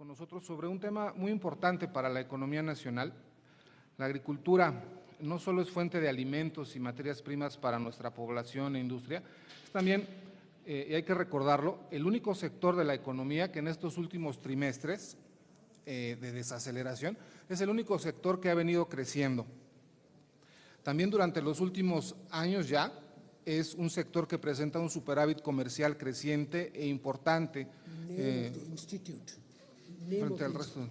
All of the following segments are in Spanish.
nosotros sobre un tema muy importante para la economía nacional. La agricultura no solo es fuente de alimentos y materias primas para nuestra población e industria, es también, y hay que recordarlo, el único sector de la economía que en estos últimos trimestres de desaceleración es el único sector que ha venido creciendo. También durante los últimos años ya es un sector que presenta un superávit comercial creciente e importante frente al resto.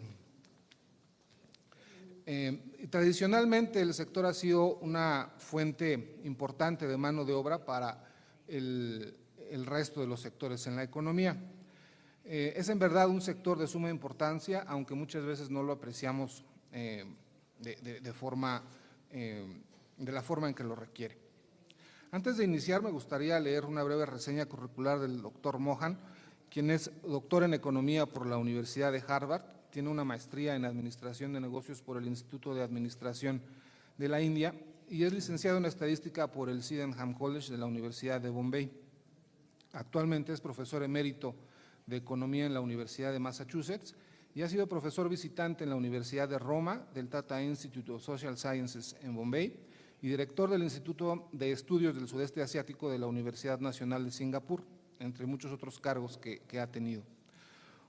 Tradicionalmente el sector ha sido una fuente importante de mano de obra para el resto de los sectores en la economía. Es en verdad un sector de suma importancia, aunque muchas veces no lo apreciamos de la forma en que lo requiere. Antes de iniciar, me gustaría leer una breve reseña curricular del doctor Mohan, quien es doctor en Economía por la Universidad de Harvard, tiene una maestría en Administración de Negocios por el Instituto de Administración de la India y es licenciado en Estadística por el Sydenham College de la Universidad de Bombay. Actualmente es profesor emérito de Economía en la Universidad de Massachusetts y ha sido profesor visitante en la Universidad de Roma, del Tata Institute of Social Sciences en Bombay y director del Instituto de Estudios del Sudeste Asiático de la Universidad Nacional de Singapur, entre muchos otros cargos que ha tenido.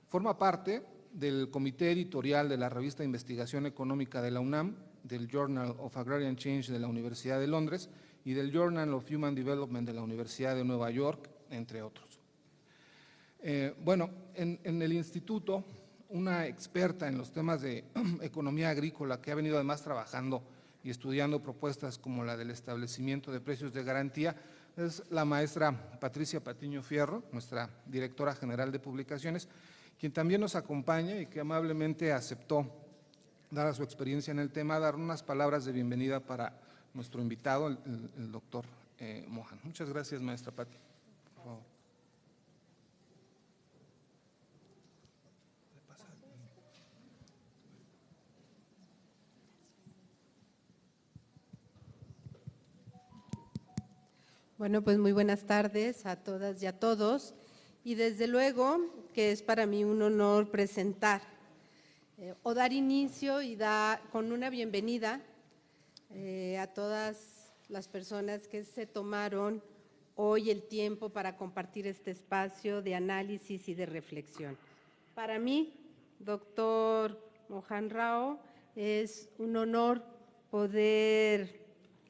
Forma parte del comité editorial de la revista Investigación Económica de la UNAM, del Journal of Agrarian Change de la Universidad de Londres y del Journal of Human Development de la Universidad de Nueva York, entre otros. En el instituto, una experta en los temas de economía agrícola que ha venido además trabajando y estudiando propuestas como la del establecimiento de precios de garantía es la maestra Patricia Patiño Fierro, nuestra directora general de publicaciones, quien también nos acompaña y que amablemente aceptó, dada su experiencia en el tema, dar unas palabras de bienvenida para nuestro invitado, el doctor Mohan. Muchas gracias, maestra Pati. Por favor. Bueno, pues muy buenas tardes a todas y a todos. Y desde luego que es para mí un honor presentar o dar inicio y dar con una bienvenida a todas las personas que se tomaron hoy el tiempo para compartir este espacio de análisis y de reflexión. Para mí, doctor Mohan Rao, es un honor poder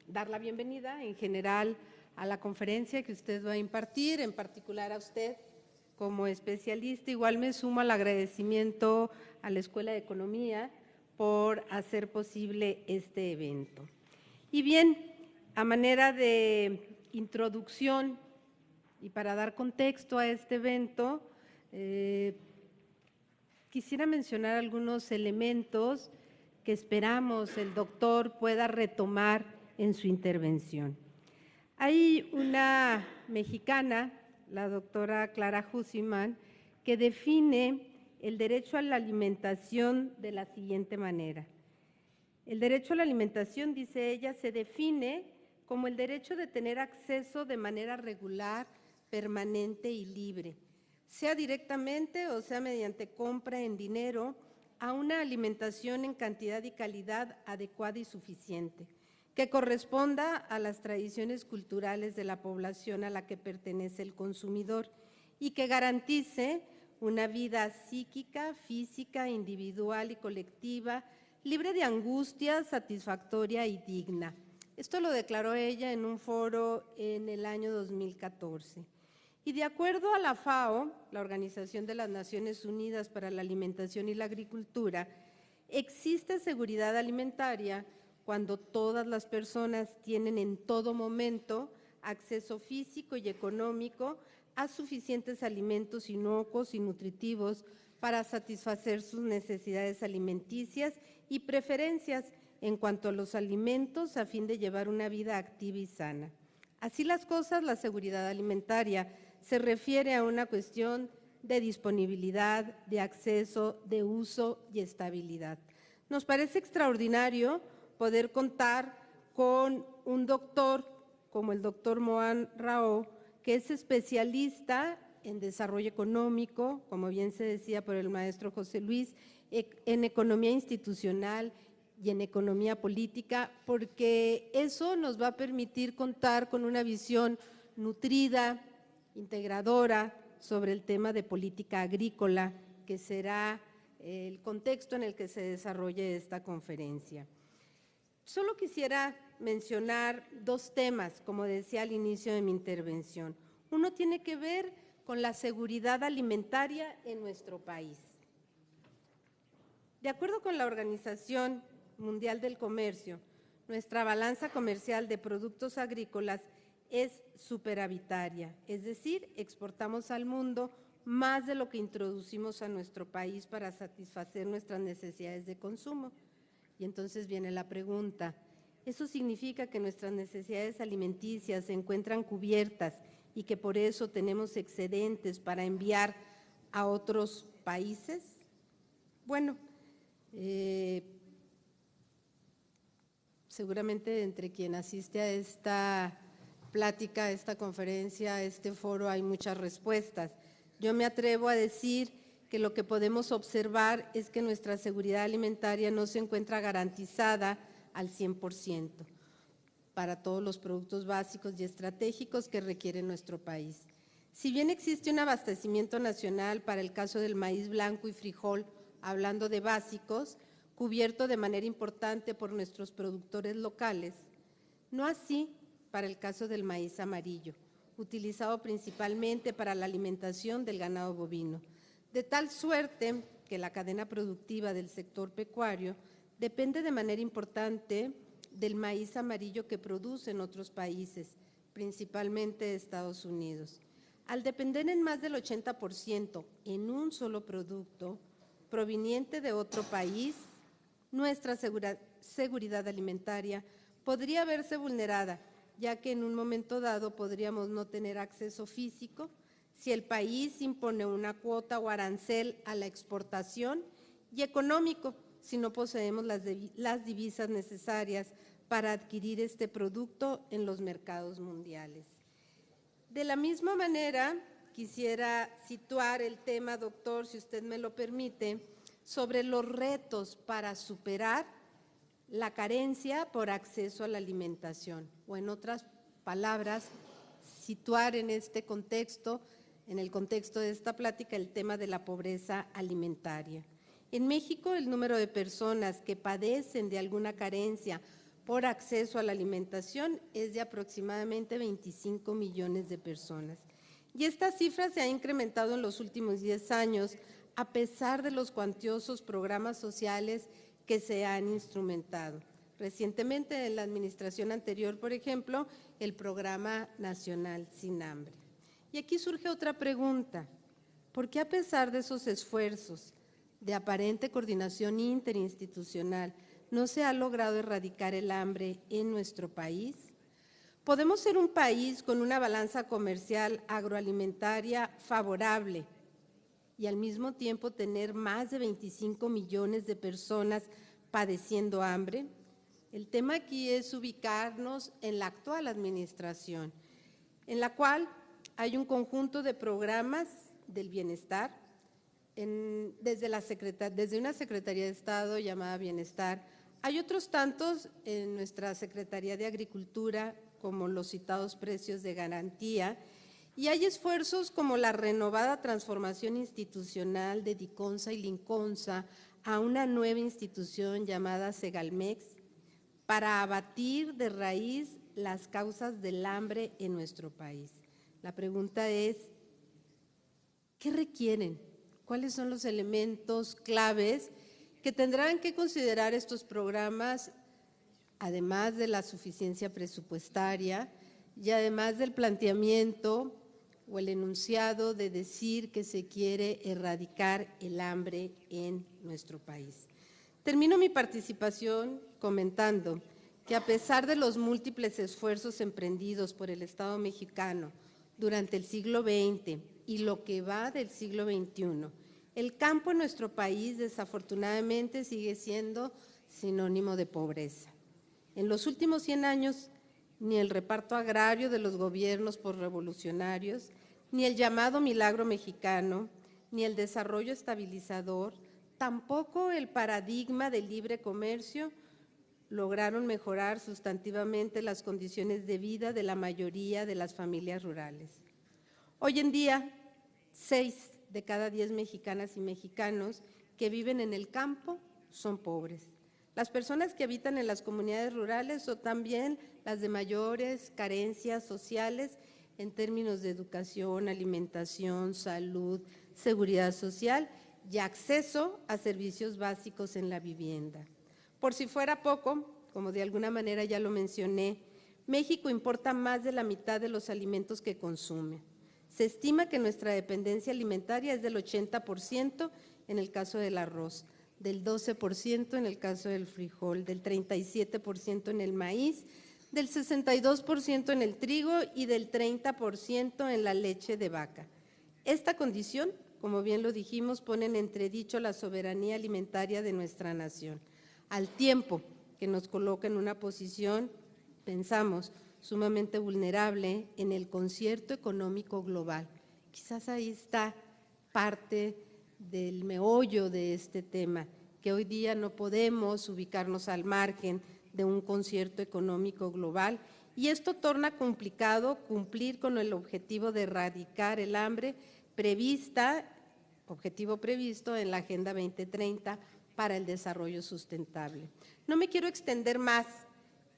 dar la bienvenida en general a la conferencia que usted va a impartir, en particular a usted como especialista. Igual me sumo al agradecimiento a la Escuela de Economía por hacer posible este evento. Y bien, a manera de introducción y para dar contexto a este evento, quisiera mencionar algunos elementos que esperamos el doctor pueda retomar en su intervención. Hay una mexicana, la doctora Clara Husseyman, que define el derecho a la alimentación de la siguiente manera. El derecho a la alimentación, dice ella, se define como el derecho de tener acceso de manera regular, permanente y libre, sea directamente o sea mediante compra en dinero, a una alimentación en cantidad y calidad adecuada y suficiente, que corresponda a las tradiciones culturales de la población a la que pertenece el consumidor y que garantice una vida psíquica, física, individual y colectiva, libre de angustia, satisfactoria y digna. Esto lo declaró ella en un foro en el año 2014. Y de acuerdo a la FAO, la Organización de las Naciones Unidas para la Alimentación y la Agricultura, existe seguridad alimentaria cuando todas las personas tienen en todo momento acceso físico y económico a suficientes alimentos inocuos y nutritivos para satisfacer sus necesidades alimenticias y preferencias en cuanto a los alimentos a fin de llevar una vida activa y sana. Así las cosas, la seguridad alimentaria se refiere a una cuestión de disponibilidad, de acceso, de uso y estabilidad. Nos parece extraordinario poder contar con un doctor como el doctor Mohan Rao, que es especialista en desarrollo económico, como bien se decía por el maestro José Luis, en economía institucional y en economía política, porque eso nos va a permitir contar con una visión nutrida, integradora sobre el tema de política agrícola, que será el contexto en el que se desarrolle esta conferencia. Solo quisiera mencionar dos temas, como decía al inicio de mi intervención. Uno tiene que ver con la seguridad alimentaria en nuestro país. De acuerdo con la Organización Mundial del Comercio, nuestra balanza comercial de productos agrícolas es superavitaria, es decir, exportamos al mundo más de lo que introducimos a nuestro país para satisfacer nuestras necesidades de consumo. Y entonces viene la pregunta, ¿eso significa que nuestras necesidades alimenticias se encuentran cubiertas y que por eso tenemos excedentes para enviar a otros países? Bueno, seguramente entre quien asiste a esta plática, a esta conferencia, a este foro, hay muchas respuestas. Yo me atrevo a decir que lo que podemos observar es que nuestra seguridad alimentaria no se encuentra garantizada al 100% para todos los productos básicos y estratégicos que requiere nuestro país. Si bien existe un abastecimiento nacional para el caso del maíz blanco y frijol, hablando de básicos, cubierto de manera importante por nuestros productores locales, no así para el caso del maíz amarillo, utilizado principalmente para la alimentación del ganado bovino, de tal suerte que la cadena productiva del sector pecuario depende de manera importante del maíz amarillo que producen otros países, principalmente Estados Unidos. Al depender en más del 80% en un solo producto proveniente de otro país, nuestra seguridad alimentaria podría verse vulnerada, ya que en un momento dado podríamos no tener acceso físico si el país impone una cuota o arancel a la exportación y económico si no poseemos las divisas necesarias para adquirir este producto en los mercados mundiales. De la misma manera, quisiera situar el tema, doctor, si usted me lo permite, sobre los retos para superar la carencia por acceso a la alimentación, o en otras palabras, situar en este contexto, en el contexto de esta plática, el tema de la pobreza alimentaria. En México, el número de personas que padecen de alguna carencia por acceso a la alimentación es de aproximadamente 25 millones de personas. Y esta cifra se ha incrementado en los últimos 10 años, a pesar de los cuantiosos programas sociales que se han instrumentado. Recientemente, en la administración anterior, por ejemplo, el Programa Nacional Sin Hambre. Y aquí surge otra pregunta, ¿por qué a pesar de esos esfuerzos de aparente coordinación interinstitucional no se ha logrado erradicar el hambre en nuestro país? Podemos ser un país con una balanza comercial agroalimentaria favorable y al mismo tiempo tener más de 25 millones de personas padeciendo hambre. El tema aquí es ubicarnos en la actual administración, en la cual hay un conjunto de programas del bienestar, desde una Secretaría de Estado llamada Bienestar. Hay otros tantos en nuestra Secretaría de Agricultura, como los citados precios de garantía, y hay esfuerzos como la renovada transformación institucional de Diconsa y Linconsa a una nueva institución llamada Segalmex para abatir de raíz las causas del hambre en nuestro país. La pregunta es, ¿qué requieren? ¿Cuáles son los elementos claves que tendrán que considerar estos programas, además de la suficiencia presupuestaria y además del planteamiento o el enunciado de decir que se quiere erradicar el hambre en nuestro país? Termino mi participación comentando que a pesar de los múltiples esfuerzos emprendidos por el Estado mexicano durante el siglo XX y lo que va del siglo XXI, el campo en nuestro país desafortunadamente sigue siendo sinónimo de pobreza. En los últimos 100 años, ni el reparto agrario de los gobiernos posrevolucionarios, Ni el llamado milagro mexicano, ni el desarrollo estabilizador, tampoco el paradigma del libre comercio lograron mejorar sustantivamente las condiciones de vida de la mayoría de las familias rurales. Hoy en día, 6 de cada 10 mexicanas y mexicanos que viven en el campo son pobres. Las personas que habitan en las comunidades rurales son también las de mayores carencias sociales en términos de educación, alimentación, salud, seguridad social y acceso a servicios básicos en la vivienda. Por si fuera poco, como de alguna manera ya lo mencioné, México importa más de la mitad de los alimentos que consume. Se estima que nuestra dependencia alimentaria es del 80% en el caso del arroz, del 12% en el caso del frijol, del 37% en el maíz, del 62% en el trigo y del 30% en la leche de vaca. Esta condición, como bien lo dijimos, pone en entredicho la soberanía alimentaria de nuestra nación, al tiempo que nos coloca en una posición, pensamos, sumamente vulnerable en el concierto económico global. Quizás ahí está parte del meollo de este tema, que hoy día no podemos ubicarnos al margen de un concierto económico global, y esto torna complicado cumplir con el objetivo de erradicar el hambre objetivo previsto en la Agenda 2030 para el desarrollo sustentable. No me quiero extender más,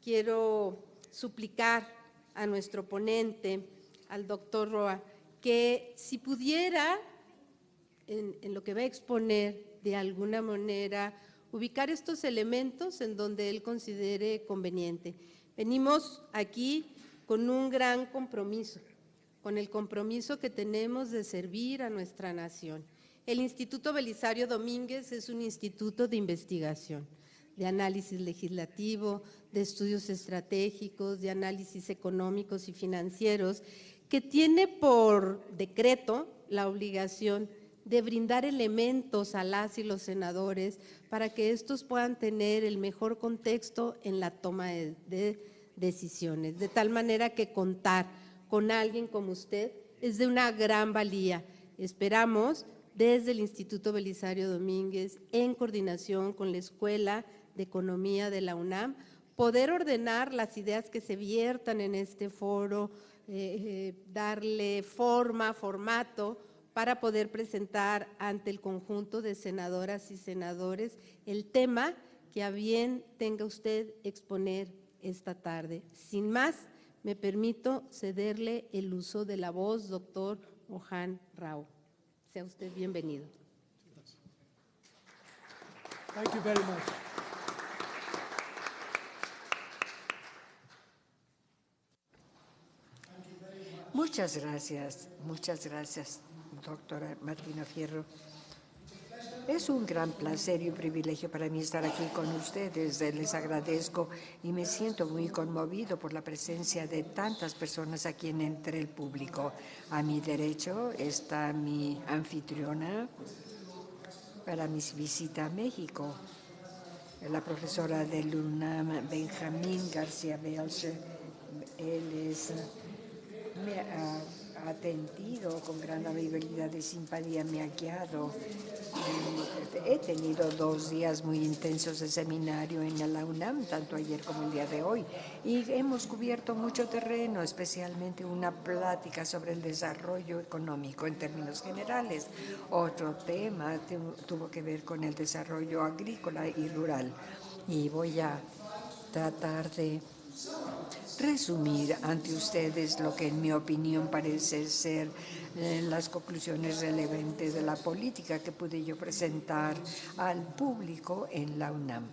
quiero suplicar a nuestro ponente, al doctor Roa, que si pudiera, en lo que va a exponer, de alguna manera, ubicar estos elementos en donde él considere conveniente. Venimos aquí con un gran compromiso, con el compromiso que tenemos de servir a nuestra nación. El Instituto Belisario Domínguez es un instituto de investigación, de análisis legislativo, de estudios estratégicos, de análisis económicos y financieros, que tiene por decreto la obligación de brindar elementos a las y los senadores para que estos puedan tener el mejor contexto en la toma de decisiones, de tal manera que contar con alguien como usted es de una gran valía. Esperamos desde el Instituto Belisario Domínguez, en coordinación con la Escuela de Economía de la UNAM, poder ordenar las ideas que se viertan en este foro, darle formato, para poder presentar ante el conjunto de senadoras y senadores el tema que a bien tenga usted exponer esta tarde. Sin más, me permito cederle el uso de la voz, doctor Mohan Rao. Sea usted bienvenido. Thank you very much. Muchas gracias, doctora Martina Fierro. Es un gran placer y un privilegio para mí estar aquí con ustedes. Les agradezco y me siento muy conmovido por la presencia de tantas personas aquí entre el público. A mi derecho está mi anfitriona para mi visita a México, la profesora del UNAM, Benjamín García Belcher. Él me ha atendido con gran amabilidad y simpatía, me ha guiado. He tenido 2 días muy intensos de seminario en la UNAM, tanto ayer como el día de hoy, y hemos cubierto mucho terreno, especialmente una plática sobre el desarrollo económico en términos generales. Otro tema tuvo que ver con el desarrollo agrícola y rural, y voy a tratar de resumir ante ustedes lo que en mi opinión parece ser las conclusiones relevantes de la política que pude yo presentar al público en la UNAM.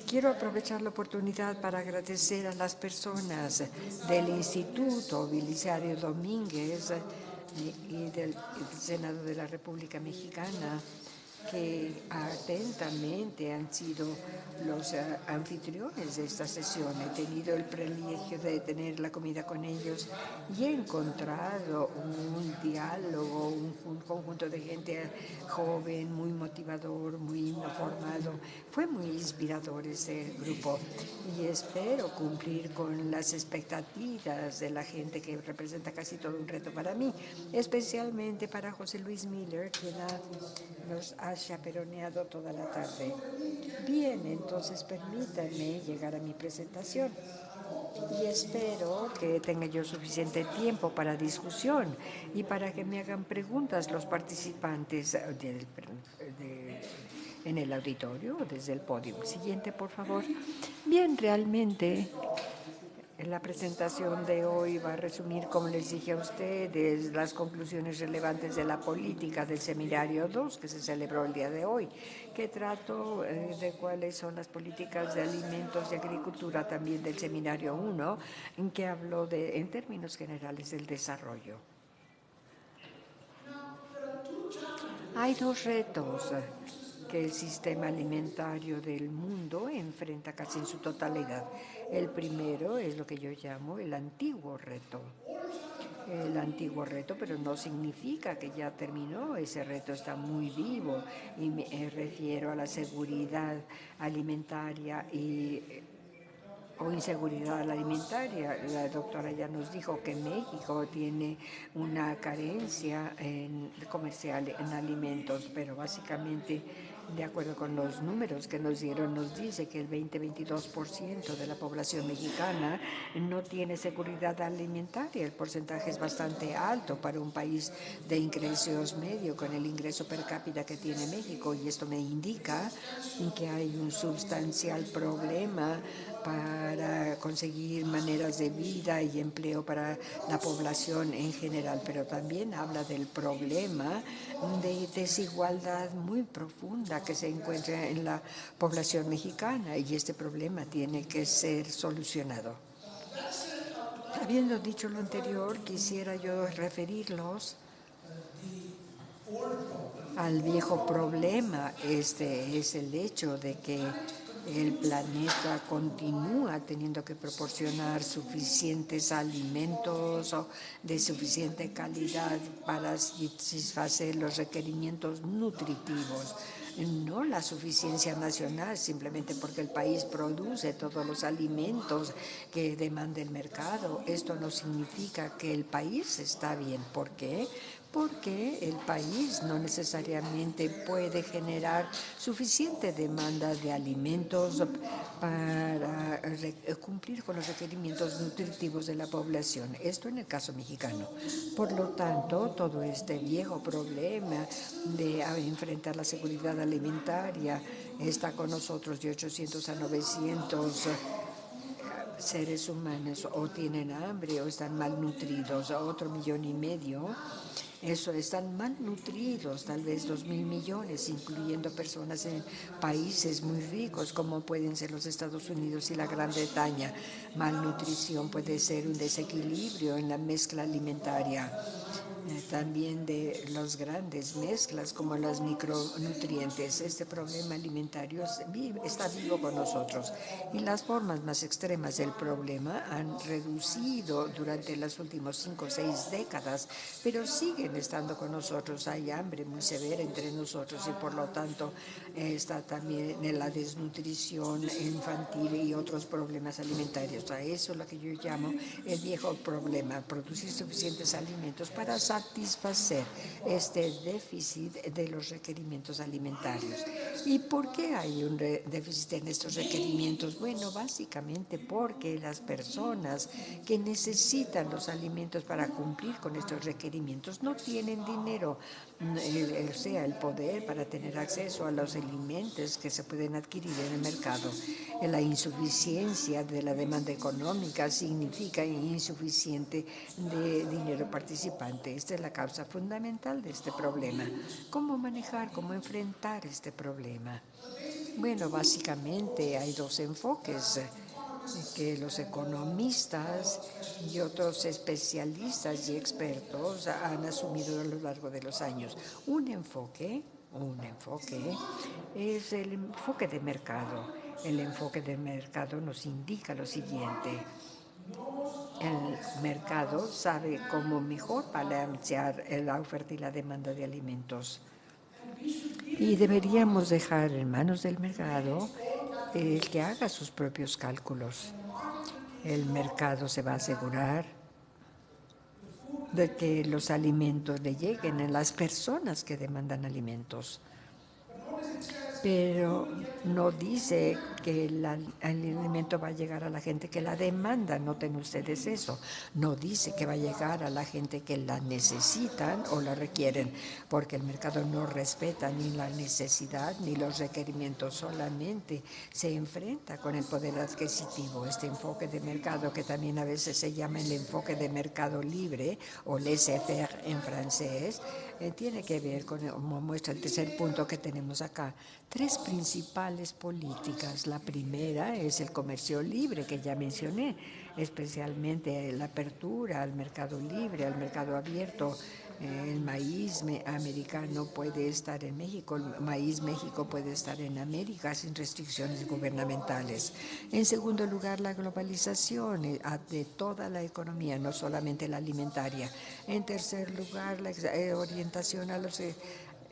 Quiero aprovechar la oportunidad para agradecer a las personas del Instituto Belisario Domínguez y del Senado de la República Mexicana que atentamente han sido los anfitriones de esta sesión. He tenido el privilegio de tener la comida con ellos y he encontrado un diálogo, un conjunto de gente joven, muy motivador, muy informado. Fue muy inspirador ese grupo y espero cumplir con las expectativas de la gente, que representa casi todo un reto para mí, especialmente para José Luis Miller, quien nos ha chaperoneado toda la tarde. Bien, entonces permítanme llegar a mi presentación y espero que tenga yo suficiente tiempo para discusión y para que me hagan preguntas los participantes en el auditorio o desde el podio. Siguiente, por favor. Bien, realmente la presentación de hoy va a resumir, como les dije a ustedes, las conclusiones relevantes de la política del Seminario 2, que se celebró el día de hoy, que trató de cuáles son las políticas de alimentos y agricultura, también del Seminario 1, en que habló en términos generales del desarrollo. Hay dos retos que el sistema alimentario del mundo enfrenta casi en su totalidad. El primero es lo que yo llamo el antiguo reto. El antiguo reto, pero no significa que ya terminó. Ese reto está muy vivo y me refiero a la seguridad alimentaria o inseguridad alimentaria. La doctora ya nos dijo que México tiene una carencia comercial en alimentos, pero básicamente, de acuerdo con los números que nos dieron, nos dice que el 20-22% de la población mexicana no tiene seguridad alimentaria. El porcentaje es bastante alto para un país de ingresos medio, con el ingreso per cápita que tiene México, y esto me indica que hay un sustancial problema para conseguir maneras de vida y empleo para la población en general, pero también habla del problema de desigualdad muy profunda que se encuentra en la población mexicana, y este problema tiene que ser solucionado. Habiendo dicho lo anterior, quisiera yo referirlos al viejo problema. Este es el hecho de que el planeta continúa teniendo que proporcionar suficientes alimentos de suficiente calidad para satisfacer los requerimientos nutritivos. No la suficiencia nacional, simplemente porque el país produce todos los alimentos que demanda el mercado. Esto no significa que el país está bien. ¿Por qué? Porque el país no necesariamente puede generar suficiente demanda de alimentos para cumplir con los requerimientos nutritivos de la población. Esto en el caso mexicano. Por lo tanto, todo este viejo problema de enfrentar la seguridad alimentaria está con nosotros. De 800 a 900 seres humanos o tienen hambre o están malnutridos. A 1,5 millones eso, están malnutridos, tal vez 2,000 millones, incluyendo personas en países muy ricos como pueden ser los Estados Unidos y la Gran Bretaña. Malnutrición puede ser un desequilibrio en la mezcla alimentaria, también de las grandes mezclas como los micronutrientes. Este problema alimentario está vivo con nosotros, y las formas más extremas del problema han reducido durante las últimas 5 o 6 décadas, pero siguen estando con nosotros. Hay hambre muy severa entre nosotros y por lo tanto está también en la desnutrición infantil y otros problemas alimentarios. A eso es lo que yo llamo el viejo problema: producir suficientes alimentos para satisfacer este déficit de los requerimientos alimentarios. ¿Y por qué hay un déficit en estos requerimientos? Bueno, básicamente porque las personas que necesitan los alimentos para cumplir con estos requerimientos no tienen dinero, o sea, el poder para tener acceso a los alimentos que se pueden adquirir en el mercado. La insuficiencia de la demanda económica significa insuficiente de dinero participante. Esta es la causa fundamental de este problema. ¿Cómo manejar, cómo enfrentar este problema? Bueno, básicamente hay dos enfoques. que los economistas y otros especialistas y expertos han asumido a lo largo de los años. Un enfoque es el enfoque de mercado. El enfoque de mercado nos indica lo siguiente: el mercado sabe cómo mejor balancear la oferta y la demanda de alimentos. Y deberíamos dejar en manos del mercado el que haga sus propios cálculos. El mercado se va a asegurar de que los alimentos le lleguen a las personas que demandan alimentos. Pero no dice que el alimento va a llegar a la gente que la demanda. Noten ustedes eso. No dice que va a llegar a la gente que la necesitan o la requieren, porque el mercado no respeta ni la necesidad ni los requerimientos, solamente se enfrenta con el poder adquisitivo. Este enfoque de mercado, que también a veces se llama el enfoque de mercado libre o laissez-faire en francés, tiene que ver con, como muestra el tercer punto que tenemos acá, tres principales políticas. La primera es el comercio libre, que ya mencioné, especialmente la apertura al mercado libre, al mercado abierto. El maíz americano puede estar en México, el maíz México puede estar en América sin restricciones gubernamentales. En segundo lugar, la globalización de toda la economía, no solamente la alimentaria. En tercer lugar, la orientación a los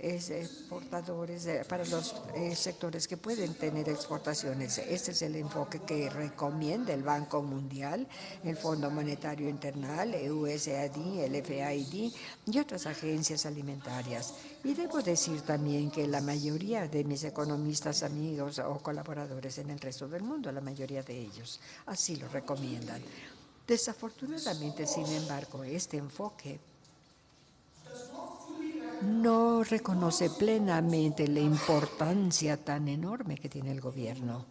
exportadores, para los sectores que pueden tener exportaciones. Este es el enfoque que recomienda el Banco Mundial, el Fondo Monetario Internacional, USAID, el FAID y otras agencias alimentarias. Y debo decir también que la mayoría de mis economistas amigos o colaboradores en el resto del mundo, la mayoría de ellos, así lo recomiendan. Desafortunadamente, sin embargo, este enfoque no reconoce plenamente la importancia tan enorme que tiene el gobierno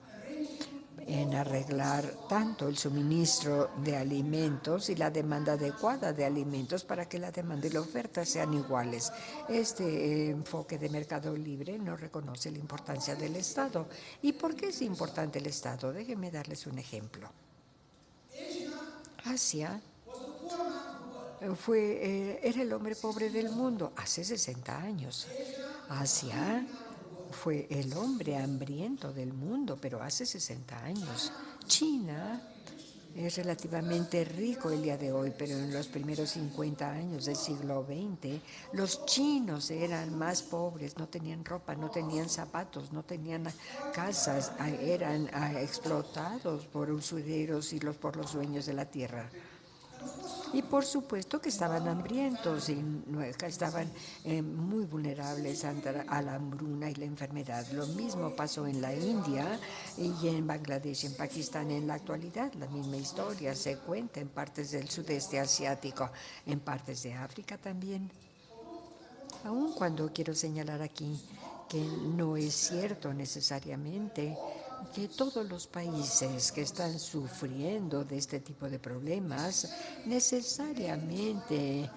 en arreglar tanto el suministro de alimentos y la demanda adecuada de alimentos para que la demanda y la oferta sean iguales. Este enfoque de mercado libre no reconoce la importancia del Estado. ¿Y por qué es importante el Estado? Déjenme darles un ejemplo. Asia era el hombre pobre del mundo hace 60 años. Asia fue el hombre hambriento del mundo, pero hace 60 años. China es relativamente rico el día de hoy, pero en los primeros 50 años del siglo XX, los chinos eran más pobres, no tenían ropa, no tenían zapatos, no tenían casas, eran explotados por usureros y por los dueños de la tierra. Y por supuesto que estaban hambrientos y estaban muy vulnerables a la hambruna y la enfermedad. Lo mismo pasó en la India y en Bangladesh, en Pakistán. En la actualidad, la misma historia se cuenta en partes del sudeste asiático, en partes de África también. Aun cuando quiero señalar aquí que no es cierto necesariamente que todos los países que están sufriendo de este tipo de problemas necesariamente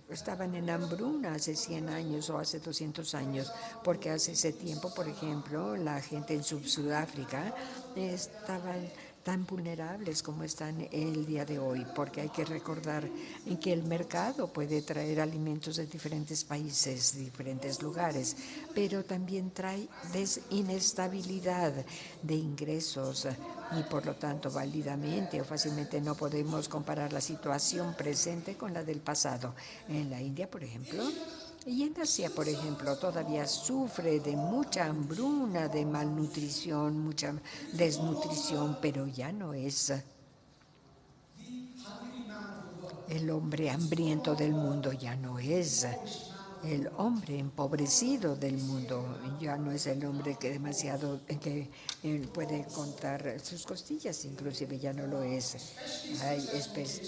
estaban en hambruna hace 100 años o hace 200 años, porque hace ese tiempo, por ejemplo, la gente en Sudáfrica estaban tan vulnerables como están el día de hoy, porque hay que recordar que el mercado puede traer alimentos de diferentes países, diferentes lugares, pero también trae inestabilidad de ingresos y por lo tanto válidamente o fácilmente no podemos comparar la situación presente con la del pasado. En la India, por ejemplo, y en Asia, por ejemplo, todavía sufre de mucha hambruna, de malnutrición, mucha desnutrición, pero ya no es el hombre hambriento del mundo, ya no es el hombre empobrecido del mundo, ya no es el hombre que puede contar sus costillas, inclusive ya no lo es.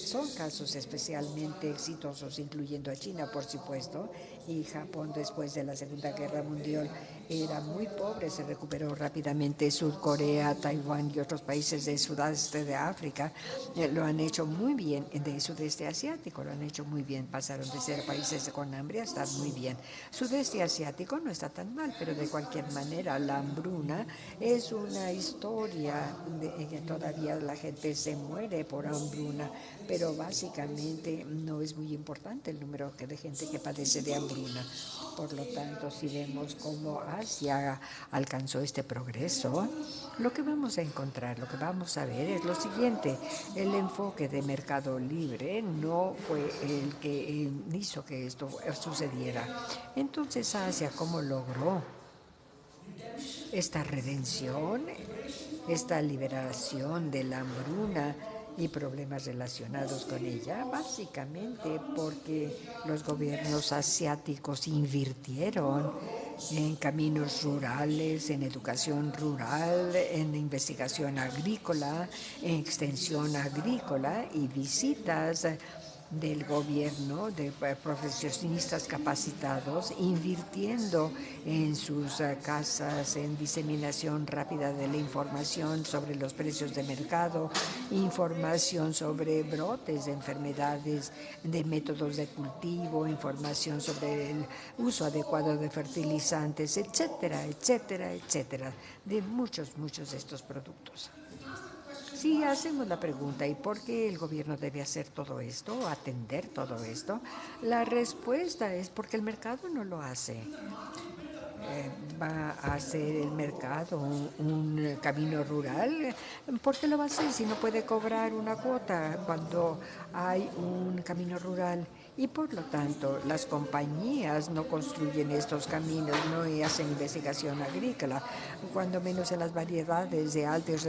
Son casos especialmente exitosos, incluyendo a China, por supuesto, y Japón después de la Segunda Guerra Mundial era muy pobre, se recuperó rápidamente. Sur-Corea, Taiwán y otros países del sudeste de África lo han hecho muy bien, del sudeste asiático lo han hecho muy bien, pasaron de ser países con hambre a estar muy bien. Sudeste asiático no está tan mal, pero de cualquier manera la hambruna es una historia de que todavía la gente se muere por hambruna, pero básicamente no es muy importante el número de gente que padece de hambruna. Por lo tanto, si vemos cómo Asia alcanzó este progreso, lo que vamos a encontrar, lo que vamos a ver es lo siguiente: el enfoque de mercado libre no fue el que hizo que esto sucediera. Entonces, Asia, ¿cómo logró esta redención, esta liberación de la hambruna y problemas relacionados con ella? Básicamente porque los gobiernos asiáticos invirtieron en caminos rurales, en educación rural, en investigación agrícola, en extensión agrícola y visitas del gobierno, de profesionistas capacitados, invirtiendo en sus casas, en diseminación rápida de la información sobre los precios de mercado, información sobre brotes de enfermedades, de métodos de cultivo, información sobre el uso adecuado de fertilizantes, etcétera, etcétera, etcétera, de muchos de estos productos. Si hacemos la pregunta, ¿y por qué el gobierno debe hacer todo esto, atender todo esto? La respuesta es porque el mercado no lo hace. ¿Va a hacer el mercado un camino rural? ¿Por qué lo va a hacer si no puede cobrar una cuota cuando hay un camino rural? Y por lo tanto, las compañías no construyen estos caminos, no hacen investigación agrícola, cuando menos en las variedades de altos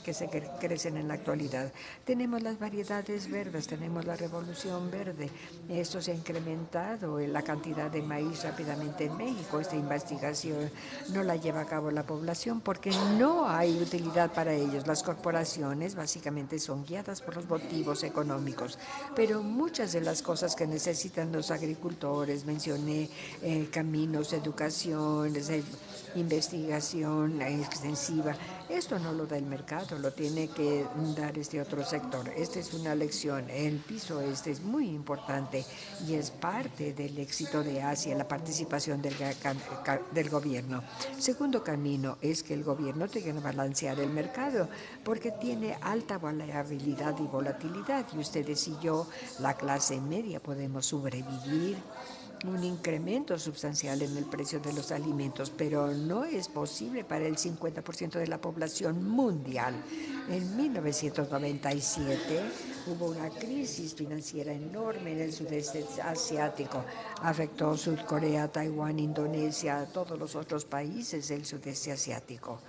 que se crecen en la actualidad. Tenemos las variedades verdes, tenemos la revolución verde. Esto se ha incrementado en la cantidad de maíz rápidamente en México. Esta investigación no la lleva a cabo la población porque no hay utilidad para ellos. Las corporaciones básicamente son guiadas por los motivos económicos, pero muchas de las cosas que necesitan los agricultores, mencioné caminos, educación, investigación extensiva, esto no lo da el mercado, lo tiene que dar este otro sector. Esta es una lección. El piso este es muy importante y es parte del éxito de Asia, la participación del gobierno. Segundo camino es que el gobierno tiene que balancear el mercado porque tiene alta variabilidad y volatilidad, y ustedes y yo, la clase media, podemos sobrevivir un incremento sustancial en el precio de los alimentos, pero no es posible para el 50% de la población mundial. En 1997 hubo una crisis financiera enorme en el sudeste asiático. Afectó Sur-Corea, Taiwán, Indonesia, todos los otros países del sudeste asiático.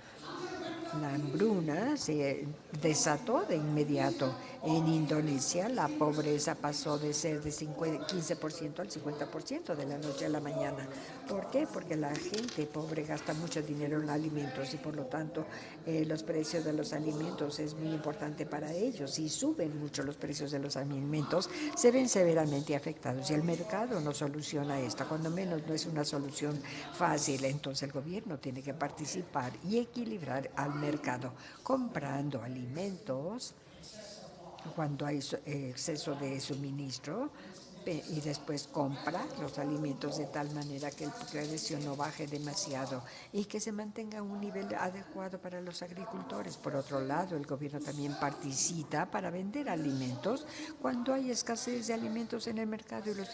La hambruna se desató de inmediato. En Indonesia la pobreza pasó de ser de 15% al 50% de la noche a la mañana. ¿Por qué? Porque la gente pobre gasta mucho dinero en alimentos y por lo tanto los precios de los alimentos es muy importante para ellos. Si suben mucho los precios de los alimentos, se ven severamente afectados y el mercado no soluciona esto, cuando menos no es una solución fácil. Entonces el gobierno tiene que participar y equilibrar al mercado comprando alimentos cuando hay exceso de suministro y después compra los alimentos de tal manera que el precio no baje demasiado y que se mantenga un nivel adecuado para los agricultores. Por otro lado, el gobierno también participa para vender alimentos cuando hay escasez de alimentos en el mercado y los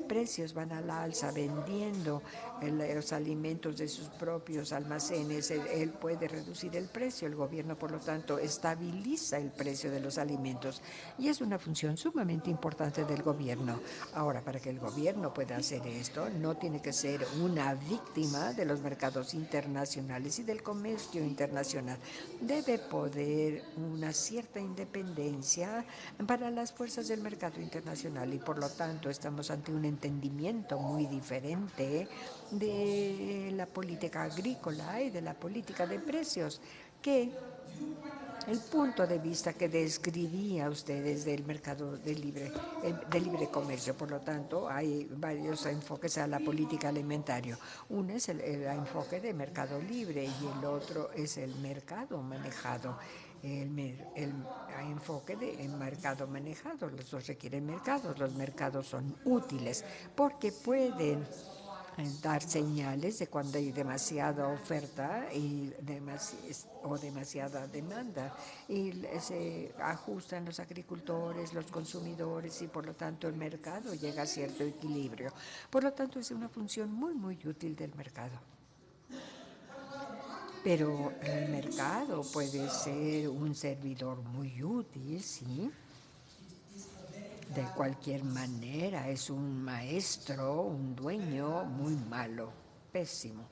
precios van a la alza, vendiendo los alimentos de sus propios almacenes. Él puede reducir el precio. El gobierno, por lo tanto, estabiliza el precio de los alimentos y es una función sumamente importante del gobierno. Ahora, para que el gobierno pueda hacer esto, no tiene que ser una víctima de los mercados internacionales y del comercio internacional. Debe poder una cierta independencia para las fuerzas del mercado internacional y, por lo tanto, estamos ante un entendimiento muy diferente de la política agrícola y de la política de precios que el punto de vista que describía ustedes del mercado de libre comercio. Por lo tanto, hay varios enfoques a la política alimentaria. Uno es el enfoque de mercado libre y el otro es el mercado manejado. El enfoque de mercado manejado. Los dos requieren mercados. Los mercados son útiles porque pueden dar señales de cuando hay demasiada oferta o demasiada demanda, y se ajustan los agricultores, los consumidores, y por lo tanto el mercado llega a cierto equilibrio. Por lo tanto, es una función muy, muy útil del mercado. Pero el mercado puede ser un servidor muy útil, ¿sí? De cualquier manera, es un maestro, un dueño muy malo, pésimo.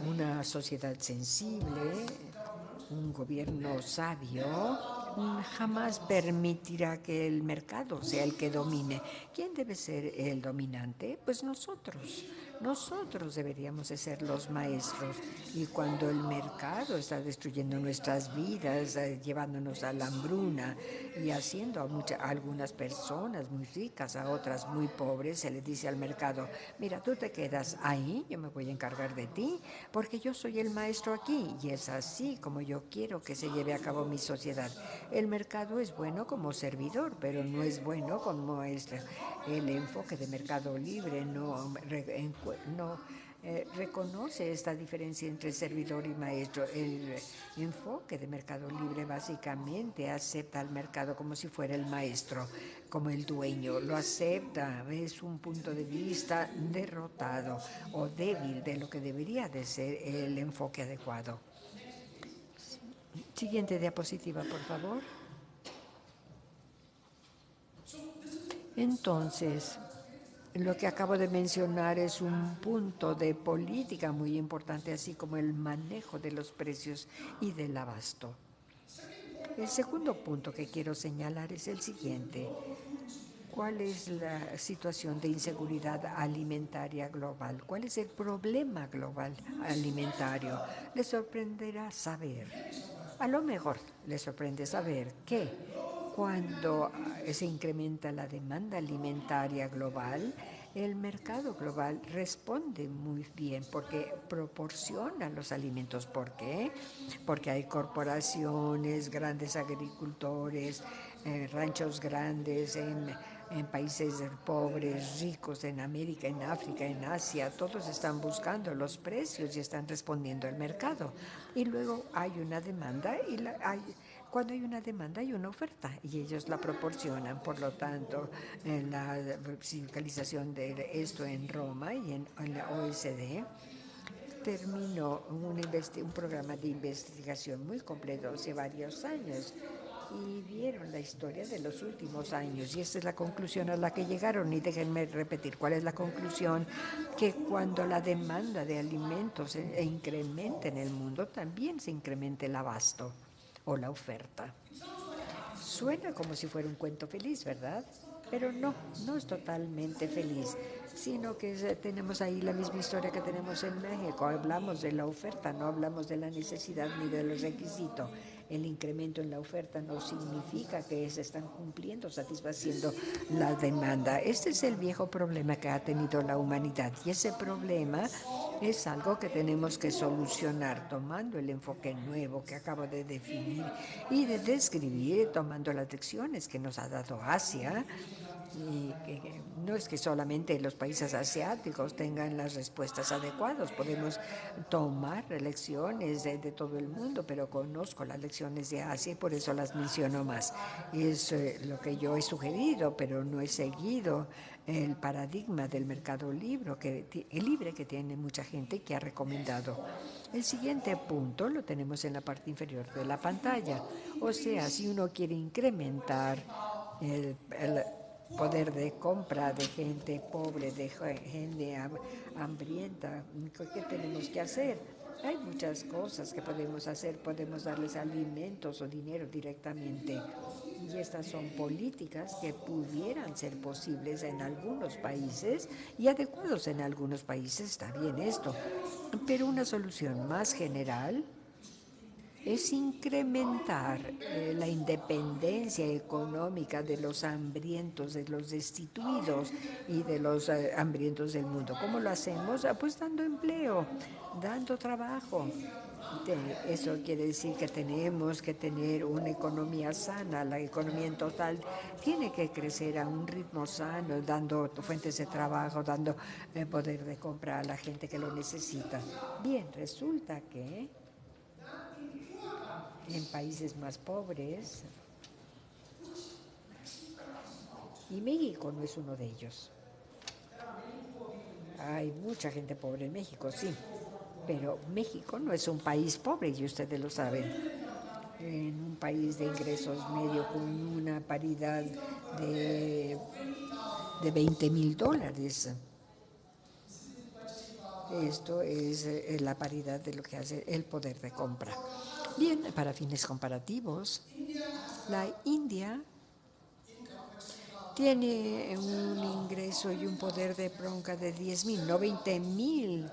Una sociedad sensible, un gobierno sabio, jamás permitirá que el mercado sea el que domine. ¿Quién debe ser el dominante? Pues nosotros. Nosotros deberíamos de ser los maestros. Y cuando el mercado está destruyendo nuestras vidas, llevándonos a la hambruna y haciendo a algunas personas muy ricas, a otras muy pobres, se les dice al mercado: mira, tú te quedas ahí, yo me voy a encargar de ti, porque yo soy el maestro aquí, y es así como yo quiero que se lleve a cabo mi sociedad. El mercado es bueno como servidor, pero no es bueno como maestro. El enfoque de mercado libre no reconoce esta diferencia entre servidor y maestro. El enfoque de mercado libre básicamente acepta al mercado como si fuera el maestro, como el dueño. Lo acepta, es un punto de vista derrotado o débil de lo que debería de ser el enfoque adecuado. Siguiente diapositiva, por favor. Entonces, lo que acabo de mencionar es un punto de política muy importante, así como el manejo de los precios y del abasto. El segundo punto que quiero señalar es el siguiente. ¿Cuál es la situación de inseguridad alimentaria global? ¿Cuál es el problema global alimentario? Les sorprenderá saber, a lo mejor les sorprende saber que cuando se incrementa la demanda alimentaria global, el mercado global responde muy bien porque proporciona los alimentos. ¿Por qué? Porque hay corporaciones, grandes agricultores, ranchos grandes en países pobres, ricos, en América, en África, en Asia. Todos están buscando los precios y están respondiendo al mercado. Y luego hay una demanda y cuando hay una demanda hay una oferta y ellos la proporcionan. Por lo tanto, en la fiscalización de esto en Roma y en la OECD, terminó un programa de investigación muy completo hace varios años, y vieron la historia de los últimos años, y esta es la conclusión a la que llegaron. Y déjenme repetir cuál es la conclusión: que cuando la demanda de alimentos incrementa en el mundo, también se incrementa el abasto o la oferta. Suena como si fuera un cuento feliz, ¿verdad? Pero no es totalmente feliz, sino que tenemos ahí la misma historia que tenemos en México. Hablamos de la oferta, no hablamos de la necesidad ni de los requisitos. El incremento en la oferta no significa que se están cumpliendo, satisfaciendo la demanda. Este es el viejo problema que ha tenido la humanidad, y ese problema es algo que tenemos que solucionar tomando el enfoque nuevo que acabo de definir y de describir, tomando las lecciones que nos ha dado Asia. Y no es que solamente los países asiáticos tengan las respuestas adecuadas, podemos tomar lecciones de todo el mundo, pero conozco las lecciones de Asia y por eso las menciono más. Es lo que yo he sugerido, pero no he seguido el paradigma del mercado libre que tiene mucha gente que ha recomendado. El siguiente punto lo tenemos en la parte inferior de la pantalla. O sea, si uno quiere incrementar el poder de compra de gente pobre, de gente hambrienta, ¿qué tenemos que hacer? Hay muchas cosas que podemos hacer. Podemos darles alimentos o dinero directamente, y estas son políticas que pudieran ser posibles en algunos países y adecuados en algunos países. Está bien esto, pero una solución más general es incrementar la independencia económica de los hambrientos, de los destituidos y de los hambrientos del mundo. ¿Cómo lo hacemos? Pues dando empleo, dando trabajo. Eso quiere decir que tenemos que tener una economía sana. La economía en total tiene que crecer a un ritmo sano, dando fuentes de trabajo, dando poder de compra a la gente que lo necesita. Bien, resulta que en países más pobres, y México no es uno de ellos. Hay mucha gente pobre en México, sí, pero México no es un país pobre y ustedes lo saben. En un país de ingresos medio con una paridad de $20,000. Esto es la paridad de lo que hace el poder de compra. Bien, para fines comparativos, la India tiene un ingreso y un poder de bronca de 10,000, no 20,000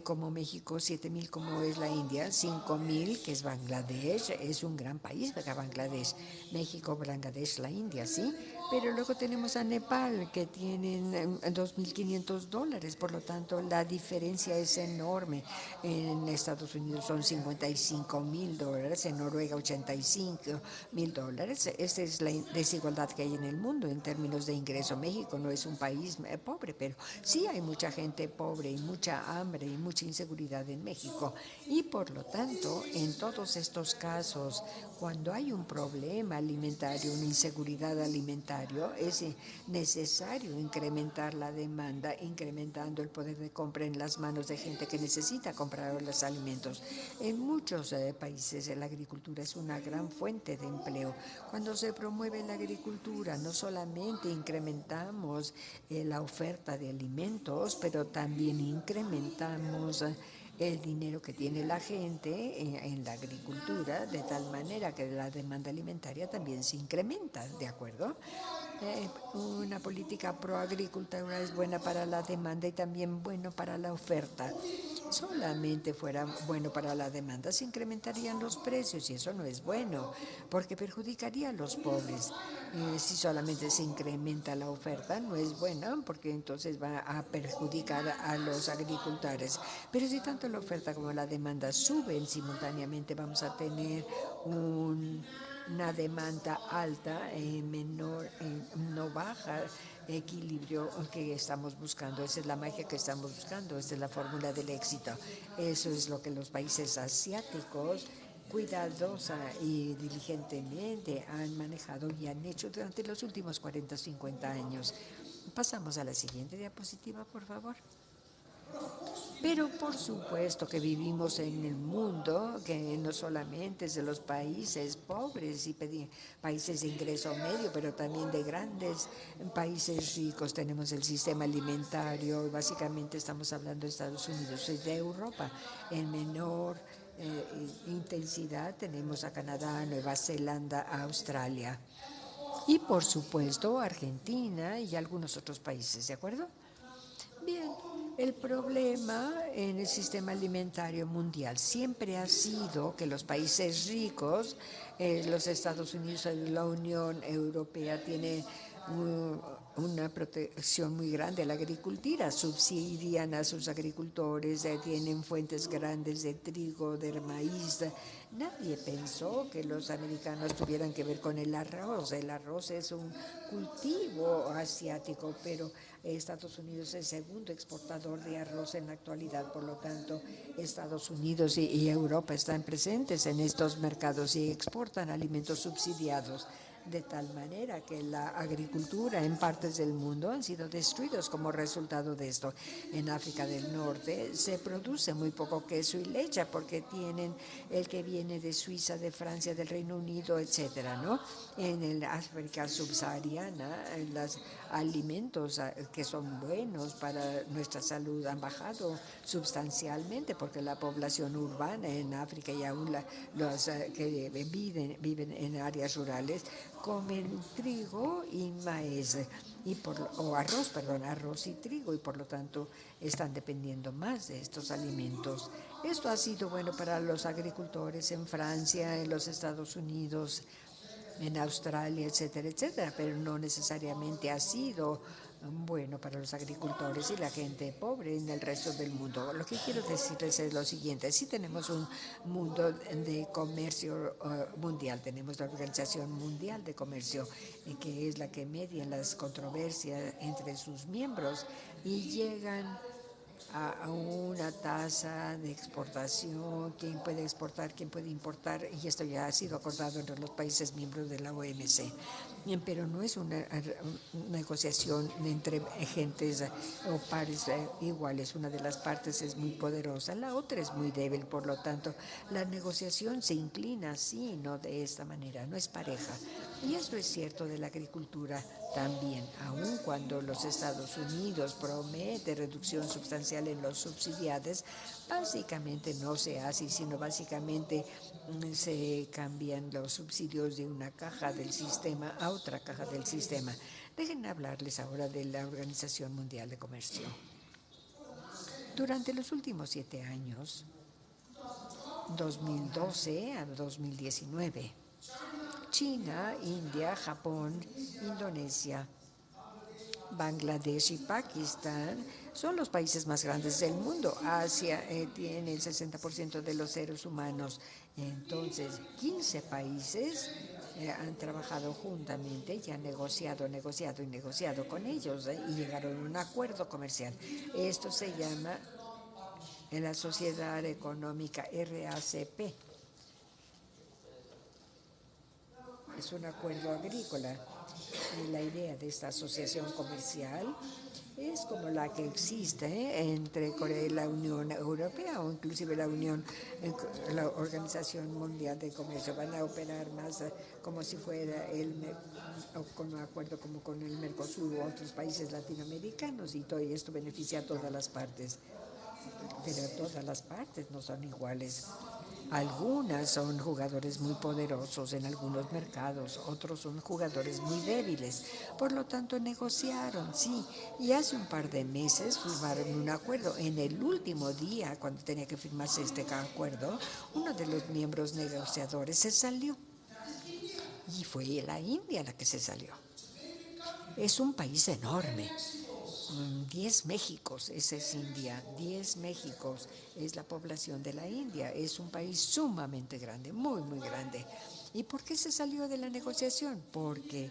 como México, 7,000 como es la India, 5,000 que es Bangladesh, es un gran país para Bangladesh, México, Bangladesh, la India, ¿sí? Pero luego tenemos a Nepal que tienen $2,500, por lo tanto la diferencia es enorme. En Estados Unidos son $55,000, en Noruega $85,000. Esta es la desigualdad que hay en el mundo en términos de ingreso. México no es un país pobre, pero sí hay mucha gente pobre y mucha hambre y mucha inseguridad en México. Y por lo tanto, en todos estos casos, cuando hay un problema alimentario, una inseguridad alimentaria, es necesario incrementar la demanda, incrementando el poder de compra en las manos de gente que necesita comprar los alimentos. En muchos países la agricultura es una gran fuente de empleo. Cuando se promueve la agricultura, no solamente incrementamos la oferta de alimentos, pero también incrementamos el dinero que tiene la gente en la agricultura, de tal manera que la demanda alimentaria también se incrementa, ¿de acuerdo? Una política pro-agricultura es buena para la demanda y también bueno para la oferta. Solamente fuera bueno para la demanda, se incrementarían los precios y eso no es bueno, porque perjudicaría a los pobres. Si solamente se incrementa la oferta, no es buena, porque entonces va a perjudicar a los agricultores. Pero si tanto la oferta como la demanda suben simultáneamente, vamos a tener una demanda alta, menor, no baja, equilibrio que estamos buscando. Esa es la magia que estamos buscando, esa es la fórmula del éxito. Eso es lo que los países asiáticos cuidadosa y diligentemente han manejado y han hecho durante los últimos 40 o 50 años. Pasamos a la siguiente diapositiva, por favor. Pero por supuesto que vivimos en el mundo que no solamente es de los países pobres y países de ingreso medio, pero también de grandes países ricos. Tenemos el sistema alimentario, y básicamente estamos hablando de Estados Unidos y de Europa. En menor intensidad tenemos a Canadá, Nueva Zelanda, Australia y por supuesto Argentina y algunos otros países, ¿de acuerdo? Bien. El problema en el sistema alimentario mundial siempre ha sido que los países ricos, los Estados Unidos, la Unión Europea tiene una protección muy grande a la agricultura, subsidian a sus agricultores, tienen fuentes grandes de trigo, de maíz. Nadie pensó que los americanos tuvieran que ver con el arroz. El arroz es un cultivo asiático, pero Estados Unidos es el segundo exportador de arroz en la actualidad. Por lo tanto, Estados Unidos y Europa están presentes en estos mercados y exportan alimentos subsidiados, de tal manera que la agricultura en partes del mundo han sido destruidos como resultado de esto. En África del Norte se produce muy poco queso y leche porque tienen el que viene de Suiza, de Francia, del Reino Unido, etcétera, ¿no? En el África subsahariana, los alimentos que son buenos para nuestra salud han bajado sustancialmente porque la población urbana en África y aún los que viven en áreas rurales comen trigo y maíz. arroz y trigo, y por lo tanto están dependiendo más de estos alimentos. Esto ha sido bueno para los agricultores en Francia, en los Estados Unidos, en Australia, etcétera, etcétera, pero no necesariamente ha sido bueno para los agricultores y la gente pobre en el resto del mundo. Lo que quiero decirles es lo siguiente: sí tenemos un mundo de comercio mundial, tenemos la Organización Mundial de Comercio, que es la que media las controversias entre sus miembros y llegan a una tasa de exportación, quién puede exportar, quién puede importar, y esto ya ha sido acordado entre los países miembros de la OMC. Pero no es una negociación entre gentes o pares iguales. Una de las partes es muy poderosa, la otra es muy débil, por lo tanto la negociación se inclina así, no de esta manera, no es pareja. Y esto es cierto de la agricultura también, aun cuando los Estados Unidos promete reducción sustancial en los subsidiados, básicamente no se hace, sino básicamente se cambian los subsidios de una caja del sistema a otra caja del sistema. Déjenme hablarles ahora de la Organización Mundial de Comercio. Durante los últimos 7 años, 2012 a 2019, China, India, Japón, Indonesia, Bangladesh y Pakistán son los países más grandes del mundo. Asia tiene el 60% de los seres humanos. Entonces, 15 países han trabajado juntamente y han negociado con ellos y llegaron a un acuerdo comercial. Esto se llama la Sociedad Económica RACP. Es un acuerdo agrícola. Y la idea de esta asociación comercial es como la que existe entre Corea y la Unión Europea, o inclusive la Organización Mundial de Comercio. Van a operar más como si fuera con un acuerdo como con el Mercosur u otros países latinoamericanos, y todo esto beneficia a todas las partes. Pero todas las partes no son iguales. Algunas son jugadores muy poderosos en algunos mercados, otros son jugadores muy débiles. Por lo tanto, negociaron, sí, y hace un par de meses firmaron un acuerdo. En el último día, cuando tenía que firmarse este acuerdo, uno de los miembros negociadores se salió. Y fue la India la que se salió. Es un país enorme. 10 Méxicos, esa es India, 10 Méxicos es la población de la India, es un país sumamente grande, muy, muy grande. ¿Y por qué se salió de la negociación? Porque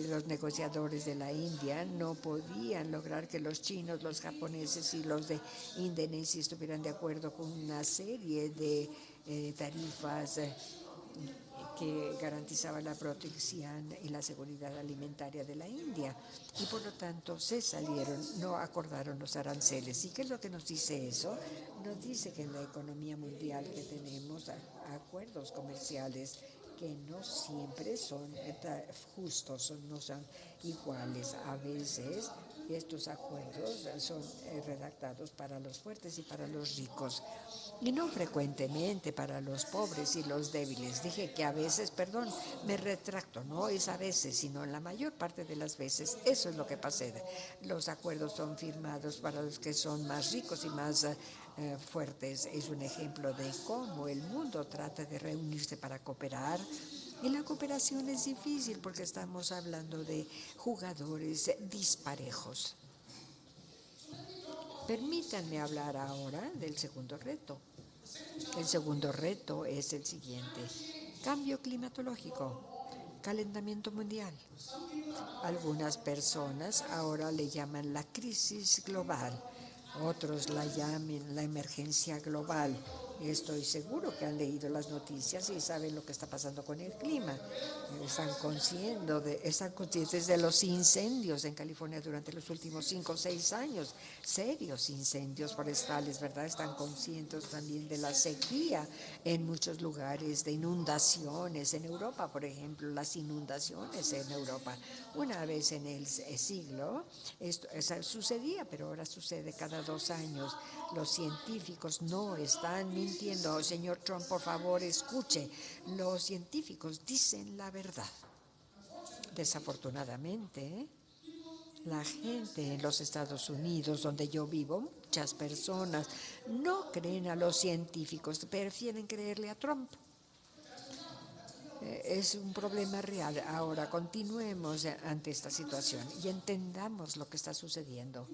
los negociadores de la India no podían lograr que los chinos, los japoneses y los de Indonesia estuvieran de acuerdo con una serie de tarifas que garantizaba la protección y la seguridad alimentaria de la India, y por lo tanto se salieron, no acordaron los aranceles. ¿Y qué es lo que nos dice eso? Nos dice que en la economía mundial que tenemos acuerdos comerciales que no siempre son justos, no son iguales. A veces estos acuerdos son redactados para los fuertes y para los ricos, y no frecuentemente para los pobres y los débiles. Dije que a veces, perdón, me retracto, no es a veces, sino en la mayor parte de las veces. Eso es lo que pasa. Los acuerdos son firmados para los que son más ricos y más fuertes. Es un ejemplo de cómo el mundo trata de reunirse para cooperar. Y la cooperación es difícil porque estamos hablando de jugadores disparejos. Permítanme hablar ahora del segundo reto. El segundo reto es el siguiente: cambio climatológico, calentamiento mundial. Algunas personas ahora le llaman la crisis global, otros la llaman la emergencia global. Estoy seguro que han leído las noticias y saben lo que está pasando con el clima. Están conscientes de los incendios en California durante los últimos 5 o 6 años. Serios incendios forestales, ¿verdad? Están conscientes también de la sequía en muchos lugares, de inundaciones. En Europa, por ejemplo, las inundaciones en Europa. Una vez en el siglo esto sucedía, pero ahora sucede cada 2 años. Los científicos no están mintiendo. Señor Trump, por favor, escuche. Los científicos dicen la verdad. Desafortunadamente, La gente en los Estados Unidos, donde yo vivo, muchas personas no creen a los científicos, prefieren creerle a Trump. Es un problema real. Ahora, continuemos ante esta situación y entendamos lo que está sucediendo.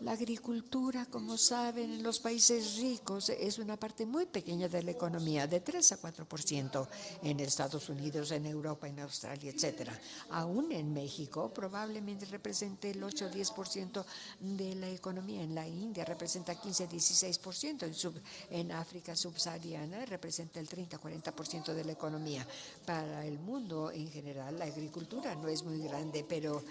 La agricultura, como saben, en los países ricos es una parte muy pequeña de la economía, de 3 a 4% en Estados Unidos, en Europa, en Australia, etcétera. Aún en México probablemente represente el 8 o 10% de la economía. En la India representa 15-16%. En África subsahariana representa el 30-40% de la economía. Para el mundo en general, la agricultura no es muy grande, pero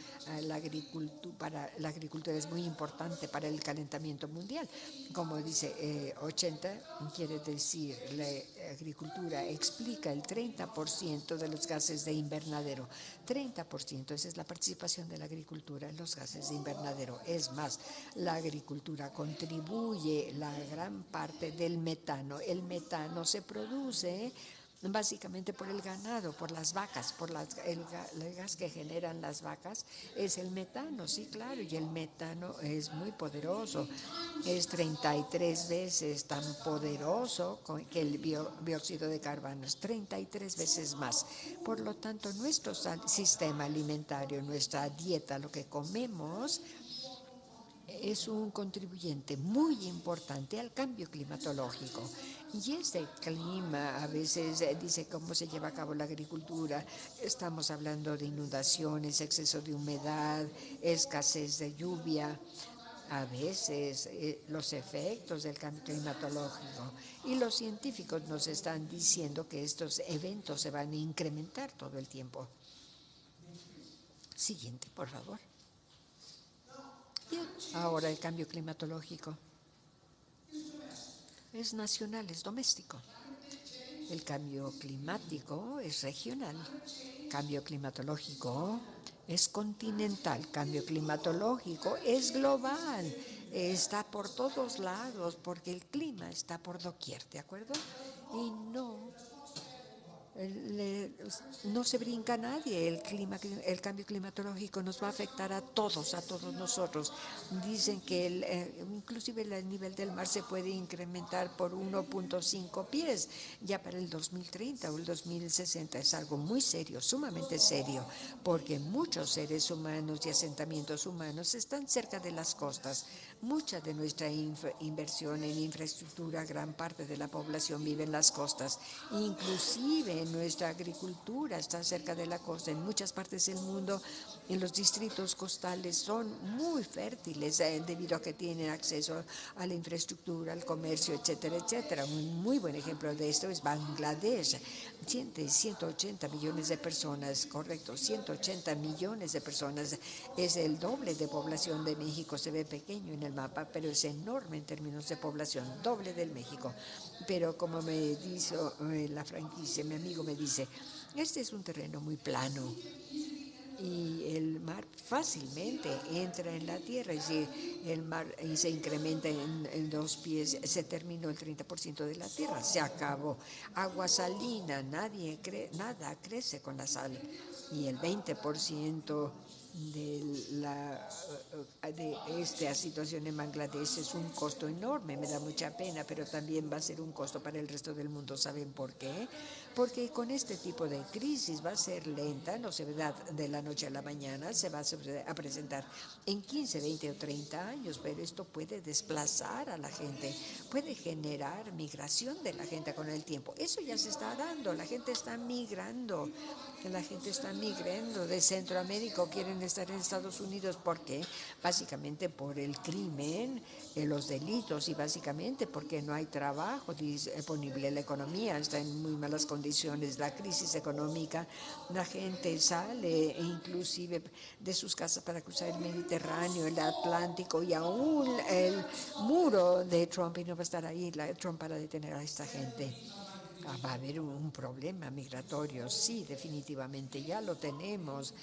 la agricultura es muy importante para el calentamiento mundial. Como dice 80, quiere decir la agricultura explica el 30% de los gases de invernadero. 30%, esa es la participación de la agricultura en los gases de invernadero. Es más, la agricultura contribuye la gran parte del metano. El metano se produce básicamente por el ganado, por las vacas, el gas que generan las vacas es el metano, sí, claro, y el metano es muy poderoso, es 33 veces tan poderoso que el dióxido de carbono, es 33 veces más. Por lo tanto, nuestro sistema alimentario, nuestra dieta, lo que comemos, es un contribuyente muy importante al cambio climatológico. Y este clima a veces dice cómo se lleva a cabo la agricultura. Estamos hablando de inundaciones, exceso de humedad, escasez de lluvia. A veces los efectos del cambio climatológico. Y los científicos nos están diciendo que estos eventos se van a incrementar todo el tiempo. Siguiente, por favor. Ahora el cambio climatológico es nacional, es doméstico. El cambio climático es regional. Cambio climatológico es continental. Cambio climatológico es global. Está por todos lados porque el clima está por doquier, ¿de acuerdo? Y no se brinca a nadie. El cambio climatológico nos va a afectar a todos nosotros. Dicen que inclusive el nivel del mar se puede incrementar por 1.5 pies ya para el 2030 o el 2060. Es algo muy serio, sumamente serio, porque muchos seres humanos y asentamientos humanos están cerca de las costas. Mucha de nuestra inversión en infraestructura, gran parte de la población vive en las costas, inclusive nuestra agricultura está cerca de la costa. En muchas partes del mundo, en los distritos costales son muy fértiles debido a que tienen acceso a la infraestructura, al comercio, etcétera, etcétera. Un muy buen ejemplo de esto es Bangladesh. 180 millones de personas, correcto, 180 millones de personas. Es el doble de población de México. Se ve pequeño en el mapa, pero es enorme en términos de población, doble del México. Pero como me dice la franquicia, mi amigo me dice, este es un terreno muy plano y el mar fácilmente entra en la tierra, y si el mar se incrementa en 2 pies, se terminó el 30% de la tierra, se acabó. Agua salina, nada crece con la sal, y el 20% de esta situación en Bangladesh es un costo enorme. Me da mucha pena, pero también va a ser un costo para el resto del mundo. ¿Saben por qué? Porque con este tipo de crisis va a ser lenta, no se verá de la noche a la mañana, se va a presentar en 15, 20 o 30 años, pero esto puede desplazar a la gente, puede generar migración de la gente con el tiempo. Eso ya se está dando, la gente está migrando de Centroamérica, quieren estar en Estados Unidos. ¿Por qué? Básicamente por el crimen, los delitos, y básicamente porque no hay trabajo disponible. La economía está en muy malas condiciones, la crisis económica, la gente sale inclusive de sus casas para cruzar el Mediterráneo, el Atlántico, y aún el muro de Trump, y no va a estar ahí Trump para detener a esta gente. Va a haber un problema migratorio, sí, definitivamente, ya lo tenemos.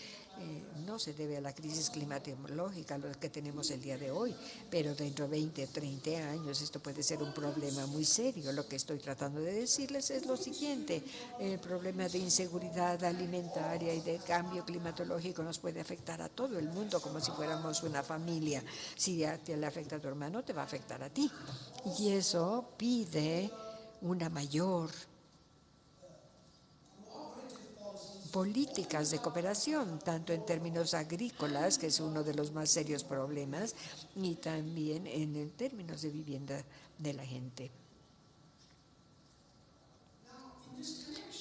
no se debe a la crisis climatológica lo que tenemos el día de hoy, pero dentro de 20, 30 años esto puede ser un problema muy serio. Lo que estoy tratando de decirles es lo siguiente: el problema de inseguridad alimentaria y de cambio climatológico nos puede afectar a todo el mundo como si fuéramos una familia. Si te le afecta a tu hermano, te va a afectar a ti. Y eso pide una mayor políticas de cooperación, tanto en términos agrícolas, que es uno de los más serios problemas, y también en términos de vivienda de la gente.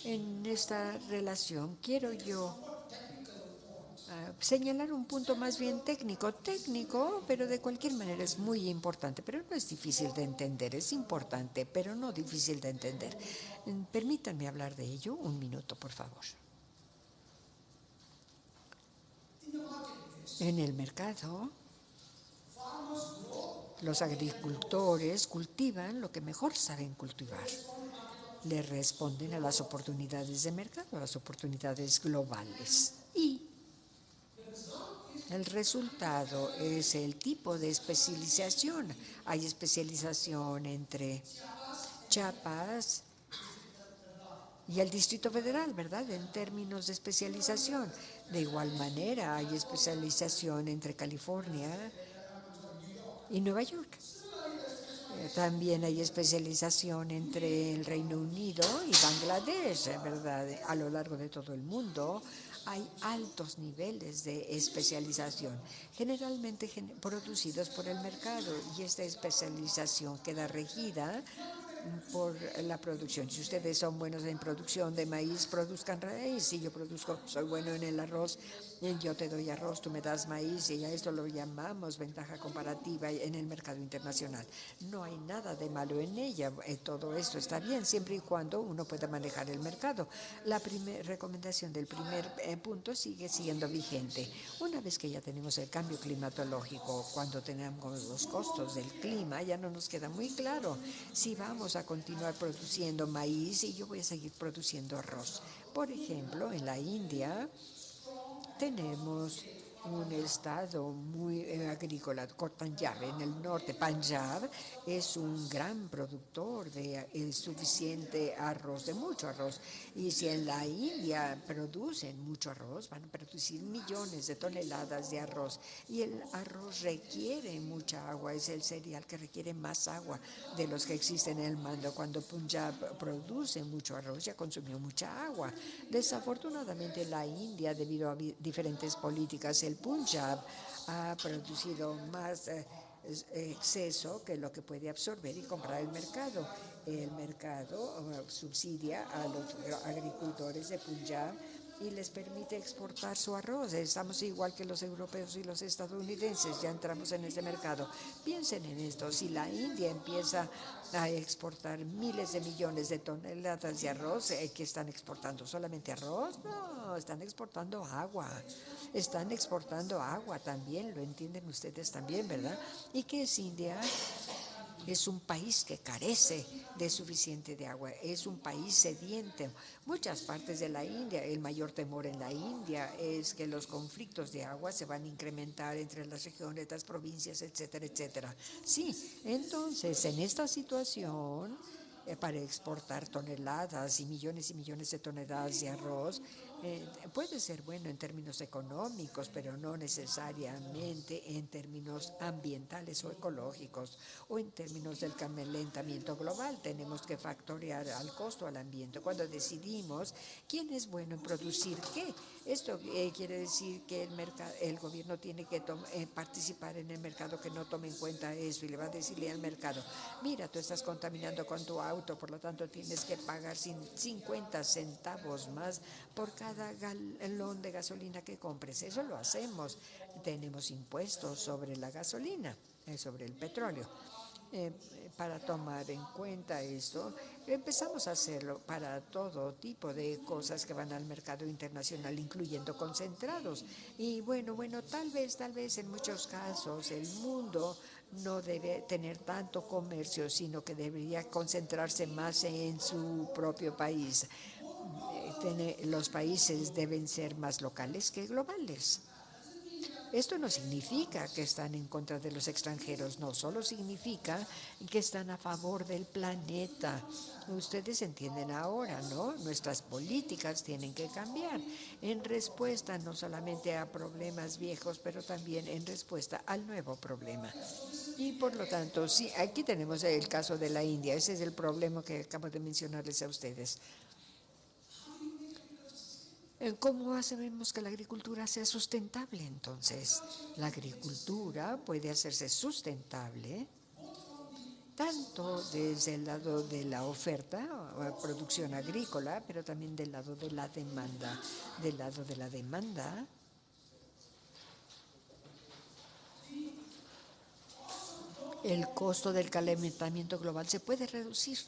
En esta relación quiero yo señalar un punto más bien técnico, pero de cualquier manera es muy importante, pero no es difícil de entender, es importante, pero no difícil de entender. Permítanme hablar de ello un minuto, por favor. En el mercado, los agricultores cultivan lo que mejor saben cultivar. Le responden a las oportunidades de mercado, a las oportunidades globales. Y el resultado es el tipo de especialización. Hay especialización entre Chiapas y el Distrito Federal, ¿verdad?, en términos de especialización. De igual manera, hay especialización entre California y Nueva York. También hay especialización entre el Reino Unido y Bangladesh, ¿verdad? A lo largo de todo el mundo hay altos niveles de especialización, generalmente producidos por el mercado, y esta especialización queda regida por la producción. Si ustedes son buenos en producción de maíz, produzcan raíz. Si yo soy bueno en el arroz, yo te doy arroz, tú me das maíz, y a esto lo llamamos ventaja comparativa en el mercado internacional. No hay nada de malo en ella, todo esto está bien, siempre y cuando uno pueda manejar el mercado. La recomendación del primer punto sigue siendo vigente. Una vez que ya tenemos el cambio climatológico, cuando tenemos los costos del clima, ya no nos queda muy claro si vamos a continuar produciendo maíz y yo voy a seguir produciendo arroz. Por ejemplo, en la India tenemos un estado muy agrícola, Punjab, en el norte. Punjab es un gran productor de suficiente arroz, de mucho arroz. Y si en la India producen mucho arroz, van a producir millones de toneladas de arroz. Y el arroz requiere mucha agua, es el cereal que requiere más agua de los que existen en el mundo. Cuando Punjab produce mucho arroz, ya consumió mucha agua. Desafortunadamente, la India, debido a diferentes políticas, el Punjab ha producido más exceso que lo que puede absorber y comprar el mercado. El mercado subsidia a los agricultores de Punjab y les permite exportar su arroz. Estamos igual que los europeos y los estadounidenses, ya entramos en este mercado. Piensen en esto: si la India empieza a exportar miles de millones de toneladas de arroz, ¿qué están exportando? ¿Solamente arroz? No, están exportando agua. Están exportando agua también, lo entienden ustedes también, ¿verdad? ¿Y qué es India? Es un país que carece de suficiente de agua, es un país sediento. Muchas partes de la India, el mayor temor en la India es que los conflictos de agua se van a incrementar entre las regiones, las provincias, etcétera, etcétera. Sí, entonces en esta situación, para exportar toneladas y millones de toneladas de arroz, puede ser bueno en términos económicos, pero no necesariamente en términos ambientales o ecológicos, o en términos del calentamiento global. Tenemos que factorear al costo al ambiente cuando decidimos quién es bueno en producir qué. Esto quiere decir que el gobierno tiene que participar en el mercado, que no tome en cuenta eso, y le va a decirle al mercado: mira, tú estás contaminando con tu auto, por lo tanto tienes que pagar 50 centavos más por cada galón de gasolina que compres. Eso lo hacemos. Tenemos impuestos sobre la gasolina, sobre el petróleo. Para tomar en cuenta esto, empezamos a hacerlo para todo tipo de cosas que van al mercado internacional, incluyendo concentrados. Y bueno, tal vez en muchos casos el mundo no debe tener tanto comercio, sino que debería concentrarse más en su propio país. los países deben ser más locales que globales. Esto no significa que están en contra de los extranjeros, no, solo significa que están a favor del planeta. Ustedes entienden ahora, ¿no? Nuestras políticas tienen que cambiar en respuesta no solamente a problemas viejos, pero también en respuesta al nuevo problema. Y por lo tanto, sí, aquí tenemos el caso de la India. Ese es el problema que acabo de mencionarles a ustedes. ¿Cómo hacemos que la agricultura sea sustentable entonces? La agricultura puede hacerse sustentable tanto desde el lado de la oferta, o producción agrícola, pero también del lado de la demanda. Del lado de la demanda, el costo del calentamiento global se puede reducir.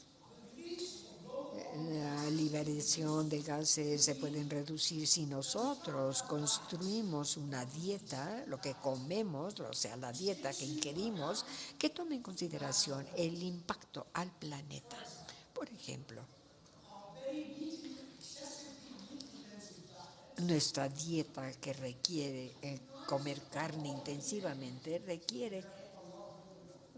La liberación de gases se pueden reducir si nosotros construimos una dieta, lo que comemos, o sea, la dieta que ingerimos, que tome en consideración el impacto al planeta. Por ejemplo, nuestra dieta que requiere comer carne intensivamente requiere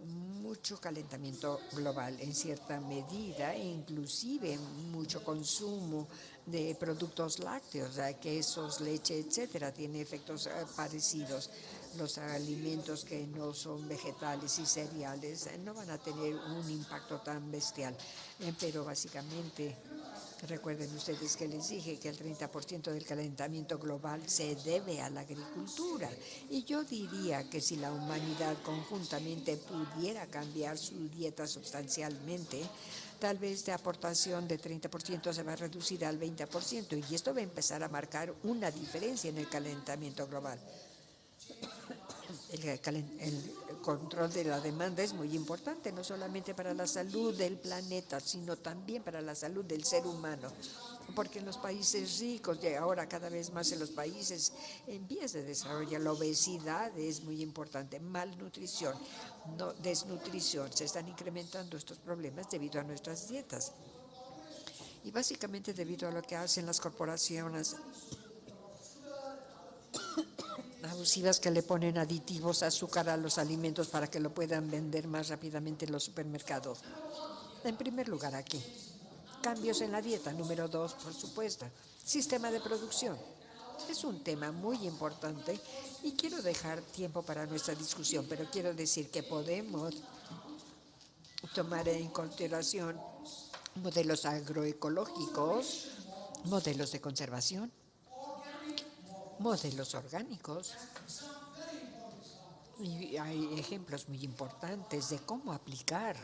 mucho calentamiento global en cierta medida, inclusive mucho consumo de productos lácteos, quesos, leche, etcétera, tiene efectos parecidos. Los alimentos que no son vegetales y cereales no van a tener un impacto tan bestial, pero básicamente recuerden ustedes que les dije que el 30% del calentamiento global se debe a la agricultura. Y yo diría que si la humanidad conjuntamente pudiera cambiar su dieta sustancialmente, tal vez de aportación de 30% se va a reducir al 20%. Y esto va a empezar a marcar una diferencia en el calentamiento global. El control de la demanda es muy importante, no solamente para la salud del planeta, sino también para la salud del ser humano. Porque en los países ricos, y ahora cada vez más en los países en vías de desarrollo, la obesidad es muy importante, malnutrición, desnutrición. Se están incrementando estos problemas debido a nuestras dietas. Y básicamente debido a lo que hacen las corporaciones abusivas que le ponen aditivos, azúcar a los alimentos para que lo puedan vender más rápidamente en los supermercados. En primer lugar aquí, cambios en la dieta. Número 2, por supuesto, sistema de producción. Es un tema muy importante y quiero dejar tiempo para nuestra discusión, pero quiero decir que podemos tomar en consideración modelos agroecológicos, modelos de conservación, modelos orgánicos. Y hay ejemplos muy importantes de cómo aplicar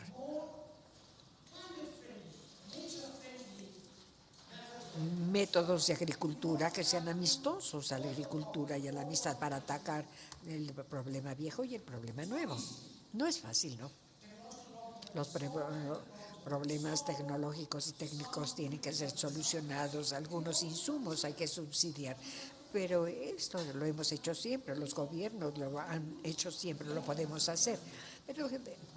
métodos de agricultura que sean amistosos a la agricultura y a la amistad para atacar el problema viejo y el problema nuevo. No es fácil, ¿no? Los problemas tecnológicos y técnicos tienen que ser solucionados, algunos insumos hay que subsidiar, pero esto lo hemos hecho siempre, los gobiernos lo han hecho siempre, lo podemos hacer, pero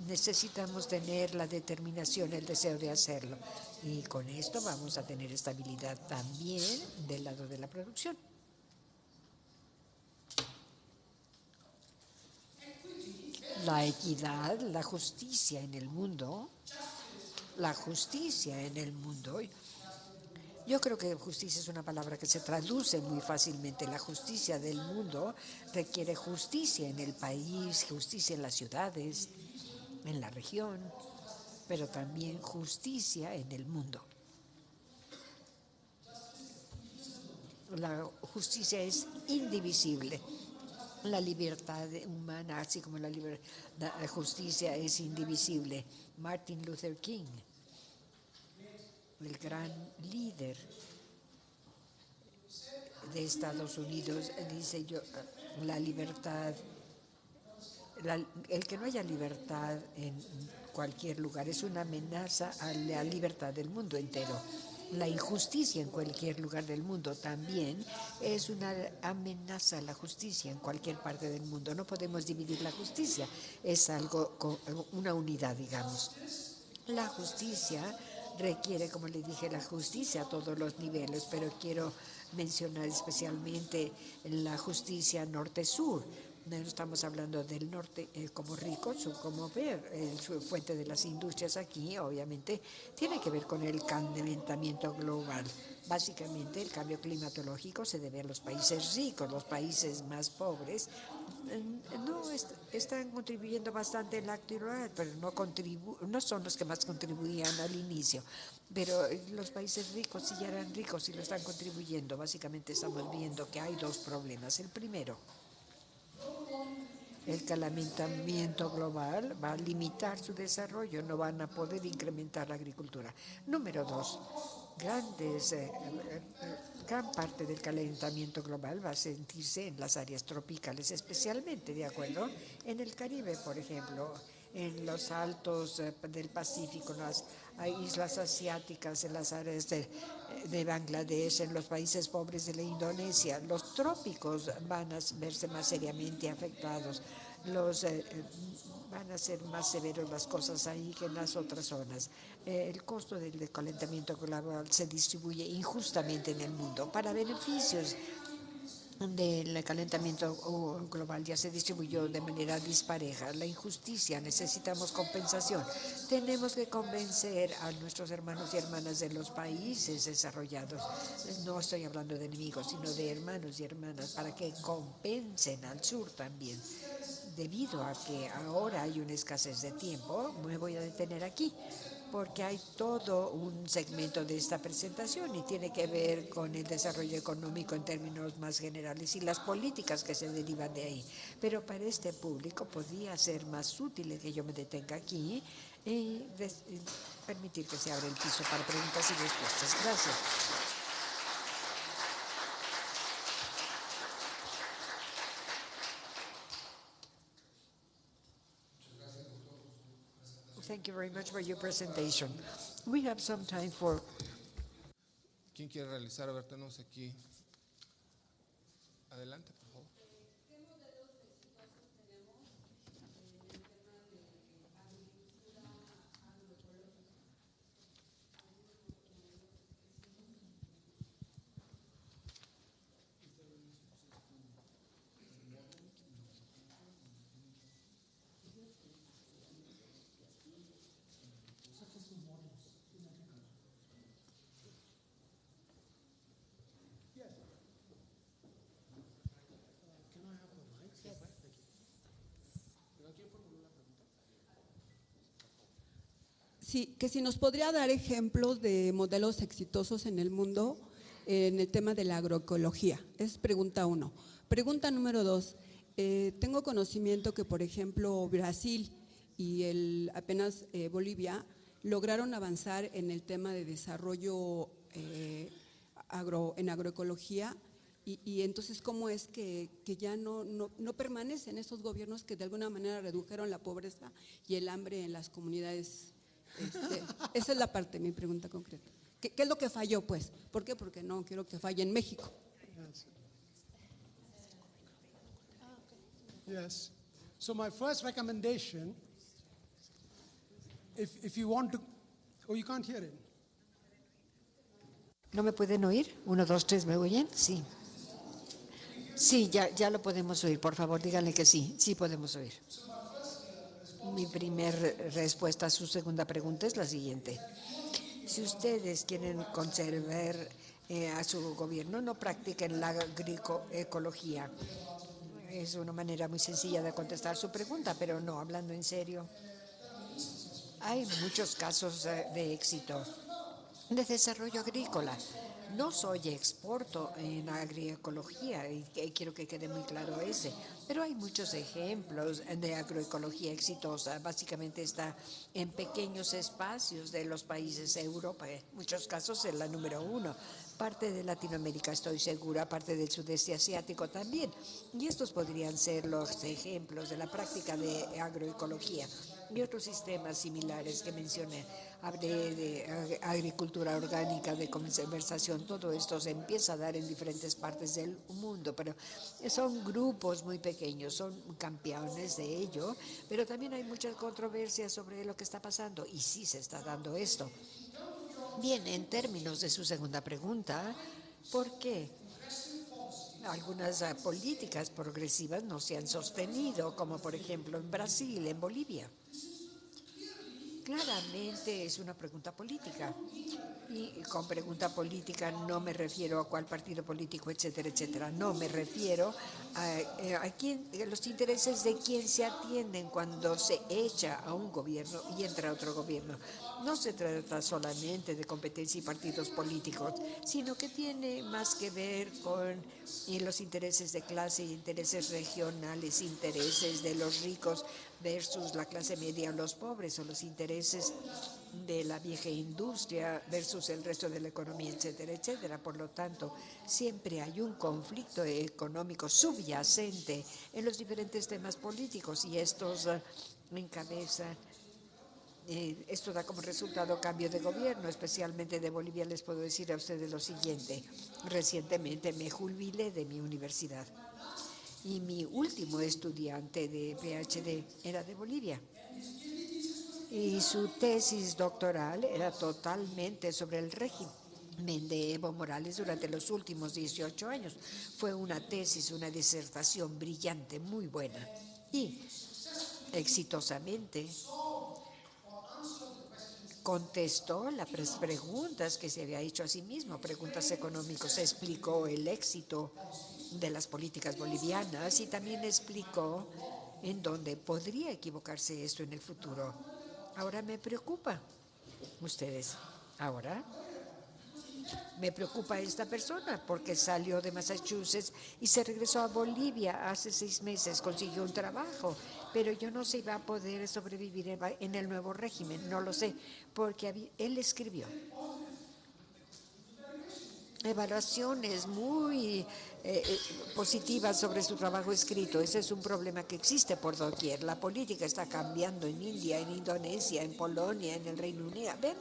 necesitamos tener la determinación, el deseo de hacerlo, y con esto vamos a tener estabilidad también del lado de la producción. La equidad, la justicia en el mundo, yo creo que justicia es una palabra que se traduce muy fácilmente. La justicia del mundo requiere justicia en el país, justicia en las ciudades, en la región, pero también justicia en el mundo. La justicia es indivisible. La libertad humana, así como la justicia, es indivisible. Martin Luther King, el gran líder de Estados Unidos, dice la libertad, el que no haya libertad en cualquier lugar es una amenaza a la libertad del mundo entero. La injusticia en cualquier lugar del mundo también es una amenaza a la justicia en cualquier parte del mundo. No podemos dividir la justicia, es algo con una unidad, digamos. La justicia requiere, como le dije, la justicia a todos los niveles, pero quiero mencionar especialmente la justicia norte-sur. No estamos hablando del norte como ricos, como ver su fuente de las industrias aquí, obviamente, tiene que ver con el calentamiento global. Básicamente, el cambio climatológico se debe a los países ricos. Los países más pobres no están contribuyendo bastante en la actualidad, pero no son los que más contribuían al inicio. Pero los países ricos sí ya eran ricos y lo están contribuyendo. Básicamente estamos viendo que hay dos problemas. El primero, el calentamiento global va a limitar su desarrollo, no van a poder incrementar la agricultura. Número dos, gran parte del calentamiento global va a sentirse en las áreas tropicales, especialmente, ¿de acuerdo? En el Caribe, por ejemplo, en los altos del Pacífico, en las islas asiáticas, en las áreas de Bangladesh, en los países pobres de la Indonesia. Los trópicos van a verse más seriamente afectados. Van a ser más severos las cosas ahí que en las otras zonas. El costo del calentamiento global se distribuye injustamente en el mundo. Para beneficios del calentamiento global ya se distribuyó de manera dispareja. La injusticia, necesitamos compensación. Tenemos que convencer a nuestros hermanos y hermanas de los países desarrollados, no estoy hablando de enemigos, sino de hermanos y hermanas, para que compensen al sur también. Debido a que ahora hay una escasez de tiempo, me voy a detener aquí, porque hay todo un segmento de esta presentación y tiene que ver con el desarrollo económico en términos más generales y las políticas que se derivan de ahí. Pero para este público podría ser más útil que yo me detenga aquí y permitir que se abra el piso para preguntas y respuestas. Gracias. Thank you very much for your presentation. We have some time for... ¿Quién quiere realizar? A ver, tenemos aquí. Adelante, por favor. Sí, que si nos podría dar ejemplos de modelos exitosos en el mundo en el tema de la agroecología. Es pregunta 1. Pregunta número 2. Tengo conocimiento que, por ejemplo, Brasil y apenas Bolivia lograron avanzar en el tema de desarrollo en agroecología y entonces, ¿cómo es que ya no permanecen esos gobiernos que de alguna manera redujeron la pobreza y el hambre en las comunidades? Esa es la parte de mi pregunta concreta. ¿Qué es lo que falló, pues? ¿Por qué? Porque no quiero que falle en México. Yes. So my first recommendation, if you want to, oh, you can't hear it. ¿No me pueden oír? 1, 2, 3, ¿me oyen? Sí. Sí, ya lo podemos oír. Por favor, díganle que sí. Sí podemos oír. Mi primera respuesta a su segunda pregunta es la siguiente. Si ustedes quieren conservar a su gobierno, no practiquen la agroecología. Es una manera muy sencilla de contestar su pregunta, pero no, hablando en serio. Hay muchos casos de éxito de desarrollo agrícola. No soy experto en agroecología y quiero que quede muy claro ese, pero hay muchos ejemplos de agroecología exitosa. Básicamente está en pequeños espacios de los países de Europa. En muchos casos es la número 1. Parte de Latinoamérica, estoy segura, parte del sudeste asiático también. Y estos podrían ser los ejemplos de la práctica de agroecología y otros sistemas similares que mencioné. Hablé de agricultura orgánica, de conservación, todo esto se empieza a dar en diferentes partes del mundo, pero son grupos muy pequeños, son campeones de ello, pero también hay muchas controversias sobre lo que está pasando y sí se está dando esto. Bien, en términos de su segunda pregunta, ¿por qué algunas políticas progresivas no se han sostenido, como por ejemplo en Brasil, en Bolivia? Claramente es una pregunta política. Y con pregunta política no me refiero a cuál partido político, etcétera, etcétera. No, me refiero a los intereses de quién se atienden cuando se echa a un gobierno y entra a otro gobierno. No se trata solamente de competencia y partidos políticos, sino que tiene más que ver con los intereses de clase, intereses regionales, intereses de los ricos versus la clase media o los pobres, o los intereses de la vieja industria versus el resto de la economía, etcétera, etcétera. Por lo tanto, siempre hay un conflicto económico subyacente en los diferentes temas políticos y estos encabezan. Esto da como resultado cambio de gobierno, especialmente de Bolivia. Les puedo decir a ustedes lo siguiente. Recientemente me jubilé de mi universidad y mi último estudiante de PhD era de Bolivia. Y su tesis doctoral era totalmente sobre el régimen de Evo Morales durante los últimos 18 años. Fue una tesis, una disertación brillante, muy buena. Y exitosamente contestó las preguntas que se había hecho a sí mismo, preguntas económicas. Explicó el éxito de las políticas bolivianas y también explicó en dónde podría equivocarse esto en el futuro. Ahora me preocupa, ustedes, ahora me preocupa esta persona porque salió de Massachusetts y se regresó a Bolivia hace 6 meses, consiguió un trabajo, pero yo no sé si va a poder sobrevivir en el nuevo régimen, no lo sé, porque él escribió evaluaciones muy positivas sobre su trabajo escrito. Ese es un problema que existe por doquier. La política está cambiando en India, en Indonesia, en Polonia, en el Reino Unido. Vean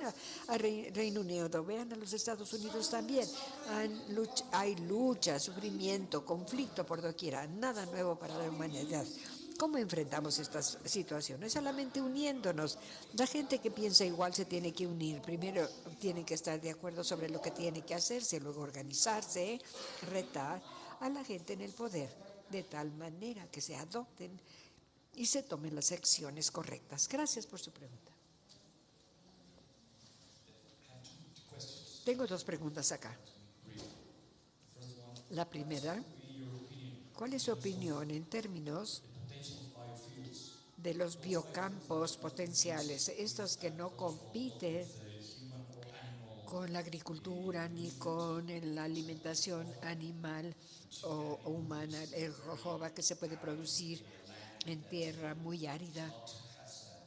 a Reino Unido, vean a los Estados Unidos también. Hay lucha, sufrimiento, conflicto por doquier. Nada nuevo para la humanidad. ¿Cómo enfrentamos estas situaciones? Solamente uniéndonos. La gente que piensa igual se tiene que unir. Primero tienen que estar de acuerdo sobre lo que tiene que hacerse, luego organizarse, retar a la gente en el poder, de tal manera que se adopten y se tomen las acciones correctas. Gracias por su pregunta. Tengo 2 preguntas acá. La primera, ¿cuál es su opinión en términos de los biocampos potenciales, estos que no compiten con la agricultura ni con la alimentación animal o humana, el jojoba que se puede producir en tierra muy árida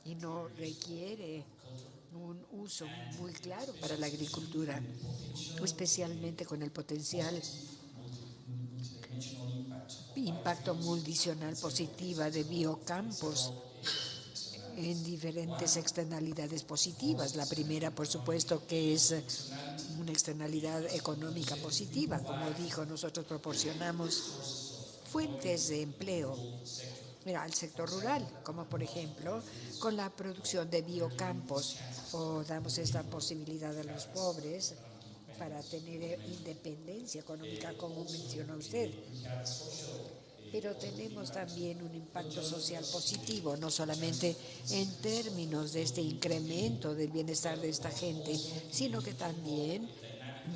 y no requiere un uso muy claro para la agricultura, especialmente con el potencial impacto multidimensional positiva de biocampos en diferentes externalidades positivas. La primera, por supuesto, que es una externalidad económica positiva. Como dijo, nosotros proporcionamos fuentes de empleo al sector rural, como por ejemplo con la producción de biocampos, o damos esta posibilidad a los pobres para tener independencia económica, como mencionó usted. Pero tenemos también un impacto social positivo, no solamente en términos de este incremento del bienestar de esta gente, sino que también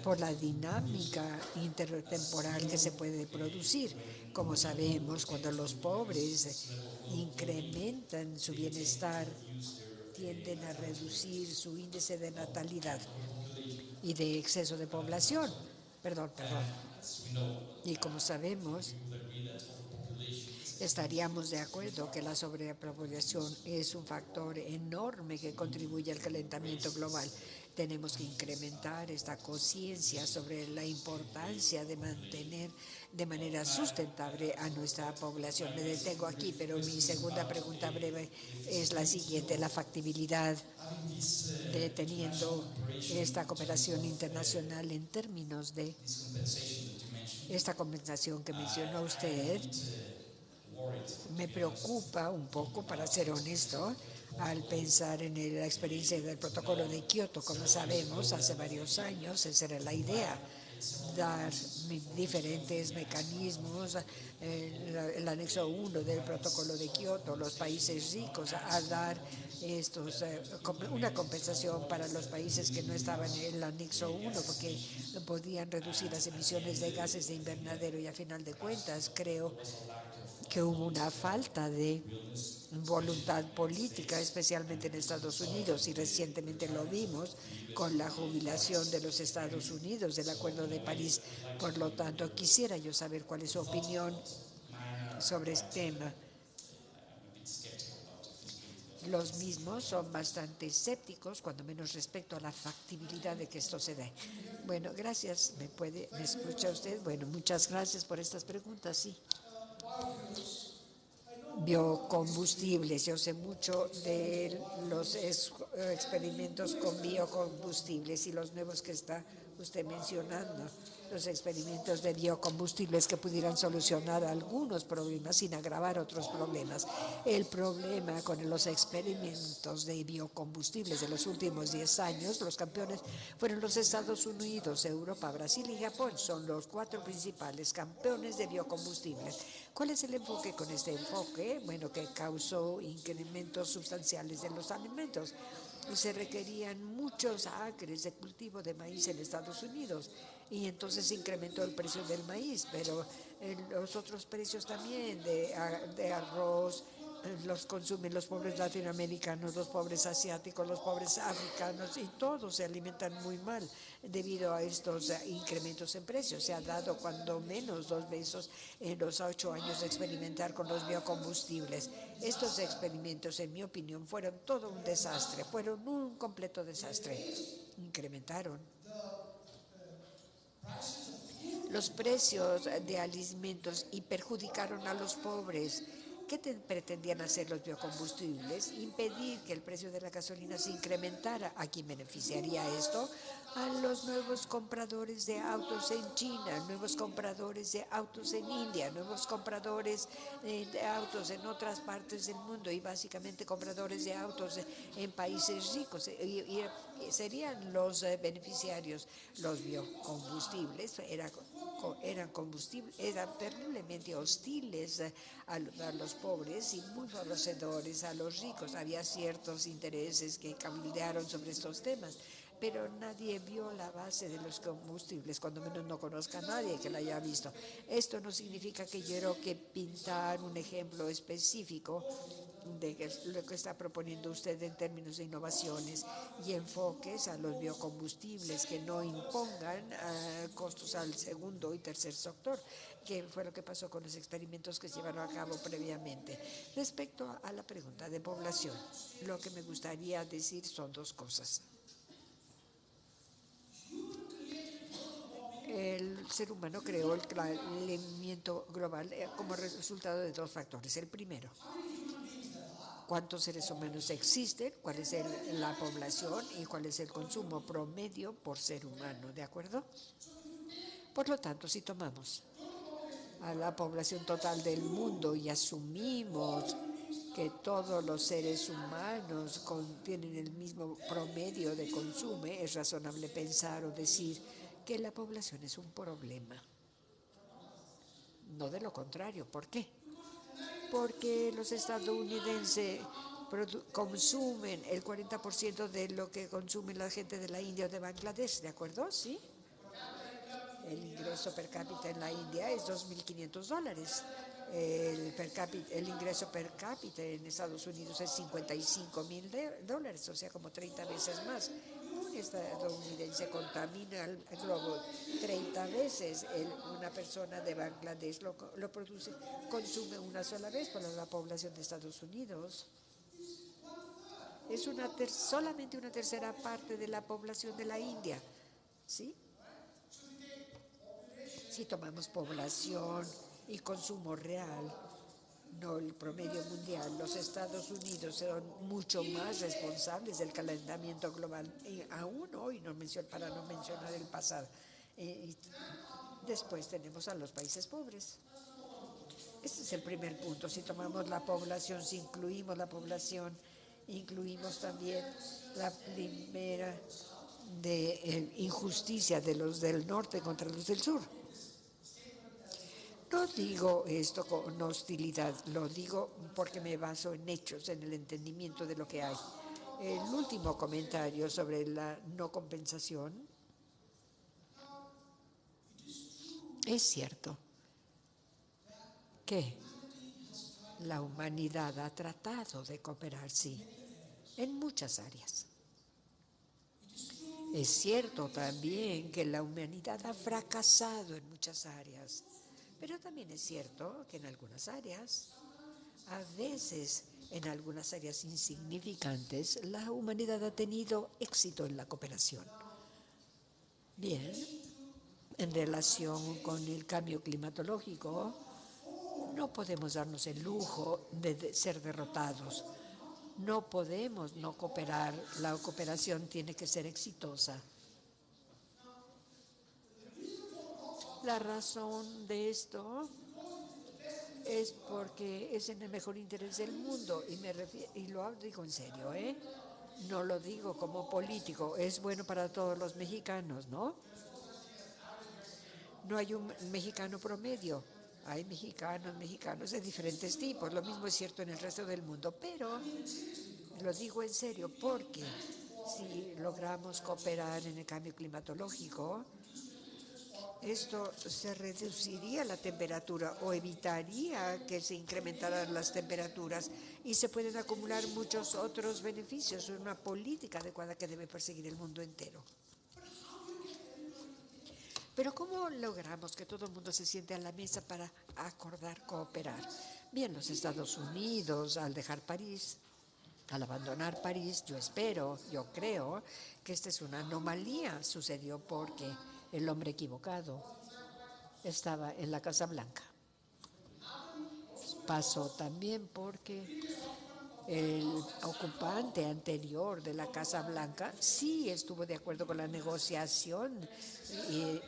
por la dinámica intertemporal que se puede producir. Como sabemos, cuando los pobres incrementan su bienestar, tienden a reducir su índice de natalidad y de exceso de población. Perdón. Y como sabemos, estaríamos de acuerdo que la sobrepoblación es un factor enorme que contribuye al calentamiento global. Tenemos que incrementar esta conciencia sobre la importancia de mantener de manera sustentable a nuestra población. Me detengo aquí, pero mi segunda pregunta breve es la siguiente: la factibilidad de teniendo esta cooperación internacional en términos de esta compensación que mencionó usted. Me preocupa un poco, para ser honesto, al pensar en la experiencia del protocolo de Kioto. Como sabemos, hace varios años esa era la idea, dar diferentes mecanismos, el anexo 1 del protocolo de Kioto, los países ricos a dar una compensación para los países que no estaban en el anexo 1 porque podían reducir las emisiones de gases de invernadero, y a final de cuentas creo que hubo una falta de voluntad política, especialmente en Estados Unidos, y recientemente lo vimos con la jubilación de los Estados Unidos del Acuerdo de París. Por lo tanto, quisiera yo saber cuál es su opinión sobre este tema. Los mismos son bastante escépticos, cuando menos respecto a la factibilidad de que esto se dé. Bueno, gracias. ¿Me escucha usted? Bueno, muchas gracias por estas preguntas, sí. Biocombustibles. Yo sé mucho de los experimentos con biocombustibles y los nuevos que está usted mencionando, los experimentos de biocombustibles que pudieran solucionar algunos problemas sin agravar otros problemas. El problema con los experimentos de biocombustibles de los últimos 10 años, los campeones fueron los Estados Unidos, Europa, Brasil y Japón. Son los 4 principales campeones de biocombustibles. ¿Cuál es el enfoque con este enfoque? Bueno, que causó incrementos sustanciales en los alimentos. Se requerían muchos acres de cultivo de maíz en Estados Unidos y entonces incrementó el precio del maíz, pero los otros precios también de arroz los consumen los pobres latinoamericanos, los pobres asiáticos, los pobres africanos, y todos se alimentan muy mal debido a estos incrementos en precios. Se ha dado cuando menos 2 veces en los 8 años de experimentar con los biocombustibles. Estos experimentos, en mi opinión, fueron todo un desastre, fueron un completo desastre. Incrementaron los precios de alimentos y perjudicaron a los pobres. ¿Qué pretendían hacer los biocombustibles? Impedir que el precio de la gasolina se incrementara. ¿A quién beneficiaría esto? A los nuevos compradores de autos en China, nuevos compradores de autos en India, nuevos compradores de autos en otras partes del mundo, y básicamente compradores de autos en países ricos. Y serían los beneficiarios. Los biocombustibles eran terriblemente hostiles a los pobres y muy favorecedores a los ricos. Había ciertos intereses que cabildearon sobre estos temas, pero nadie vio la base de los combustibles, cuando menos no conozca a nadie que la haya visto. Esto no significa que quiero que pintar un ejemplo específico de lo que está proponiendo usted en términos de innovaciones y enfoques a los biocombustibles que no impongan costos al segundo y tercer sector, que fue lo que pasó con los experimentos que se llevaron a cabo previamente. Respecto a la pregunta de población, lo que me gustaría decir son 2 cosas. El ser humano creó el calentamiento global como resultado de 2 factores. El primero, cuántos seres humanos existen, cuál es la población y cuál es el consumo promedio por ser humano, ¿de acuerdo? Por lo tanto, si tomamos a la población total del mundo y asumimos que todos los seres humanos tienen el mismo promedio de consumo, es razonable pensar o decir que la población es un problema. No de lo contrario. ¿Por qué? Porque los estadounidenses consumen el 40% de lo que consume la gente de la India o de Bangladesh, ¿de acuerdo? ¿Sí? El ingreso per cápita en la India es $2.500. El ingreso per cápita en Estados Unidos es $55.000, o sea, como 30 veces más. Un estadounidense contamina el globo 30 veces. Una persona de Bangladesh lo produce, consume una sola vez para la población de Estados Unidos. Es solamente una tercera parte de la población de la India, ¿sí? Si tomamos población y consumo real, no el promedio mundial, los Estados Unidos son mucho más responsables del calentamiento global, aún hoy, para no mencionar el pasado. Y después tenemos a los países pobres. Este es el primer punto. Si tomamos la población, si incluimos la población Incluimos también la primera de injusticia de los del norte contra los del sur. No digo esto con hostilidad, lo digo porque me baso en hechos, en el entendimiento de lo que hay. El último comentario sobre la no compensación. Es cierto que la humanidad ha tratado de cooperar, sí, en muchas áreas. Es cierto también que la humanidad ha fracasado en muchas áreas, pero también es cierto que en algunas áreas, a veces en algunas áreas insignificantes, la humanidad ha tenido éxito en la cooperación. Bien, en relación con el cambio climatológico, no podemos darnos el lujo de ser derrotados. No podemos no cooperar, la cooperación tiene que ser exitosa. La razón de esto es porque es en el mejor interés del mundo y lo digo en serio, no lo digo como político, es bueno para todos los mexicanos, ¿no? No hay un mexicano promedio. Hay mexicanos de diferentes tipos. Lo mismo es cierto en el resto del mundo, pero lo digo en serio porque si logramos cooperar en el cambio climatológico, esto se reduciría la temperatura o evitaría que se incrementaran las temperaturas y se pueden acumular muchos otros beneficios. Es una política adecuada que debe perseguir el mundo entero. Pero ¿cómo logramos que todo el mundo se siente a la mesa para acordar cooperar? Bien, los Estados Unidos, al dejar París, al abandonar París, yo creo que esta es una anomalía. Sucedió porque el hombre equivocado estaba en la Casa Blanca. Pasó también porque el ocupante anterior de la Casa Blanca sí estuvo de acuerdo con la negociación y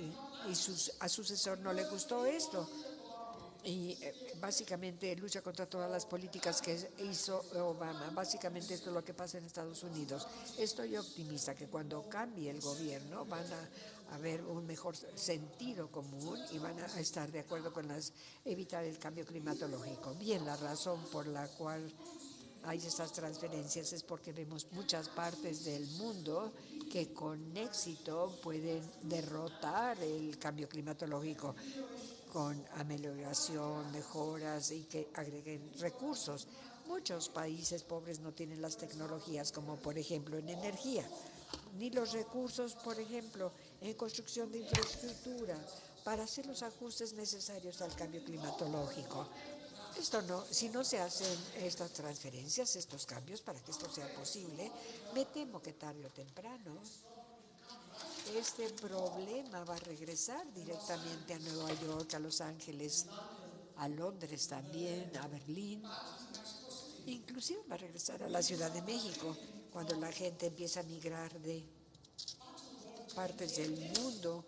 a su sucesor no le gustó esto. Y básicamente lucha contra todas las políticas que hizo Obama. Básicamente esto es lo que pasa en Estados Unidos. Estoy optimista que cuando cambie el gobierno van a haber un mejor sentido común y van a estar de acuerdo con evitar el cambio climatológico. Bien, la razón por la cual hay estas transferencias es porque vemos muchas partes del mundo que con éxito pueden derrotar el cambio climatológico con amelioración, mejoras y que agreguen recursos. Muchos países pobres no tienen las tecnologías, como por ejemplo en energía, ni los recursos, por ejemplo, en construcción de infraestructura, para hacer los ajustes necesarios al cambio climatológico. Si no se hacen estas transferencias, estos cambios, para que esto sea posible, me temo que tarde o temprano este problema va a regresar directamente a Nueva York, a Los Ángeles, a Londres también, a Berlín. Inclusive va a regresar a la Ciudad de México cuando la gente empieza a migrar de partes del mundo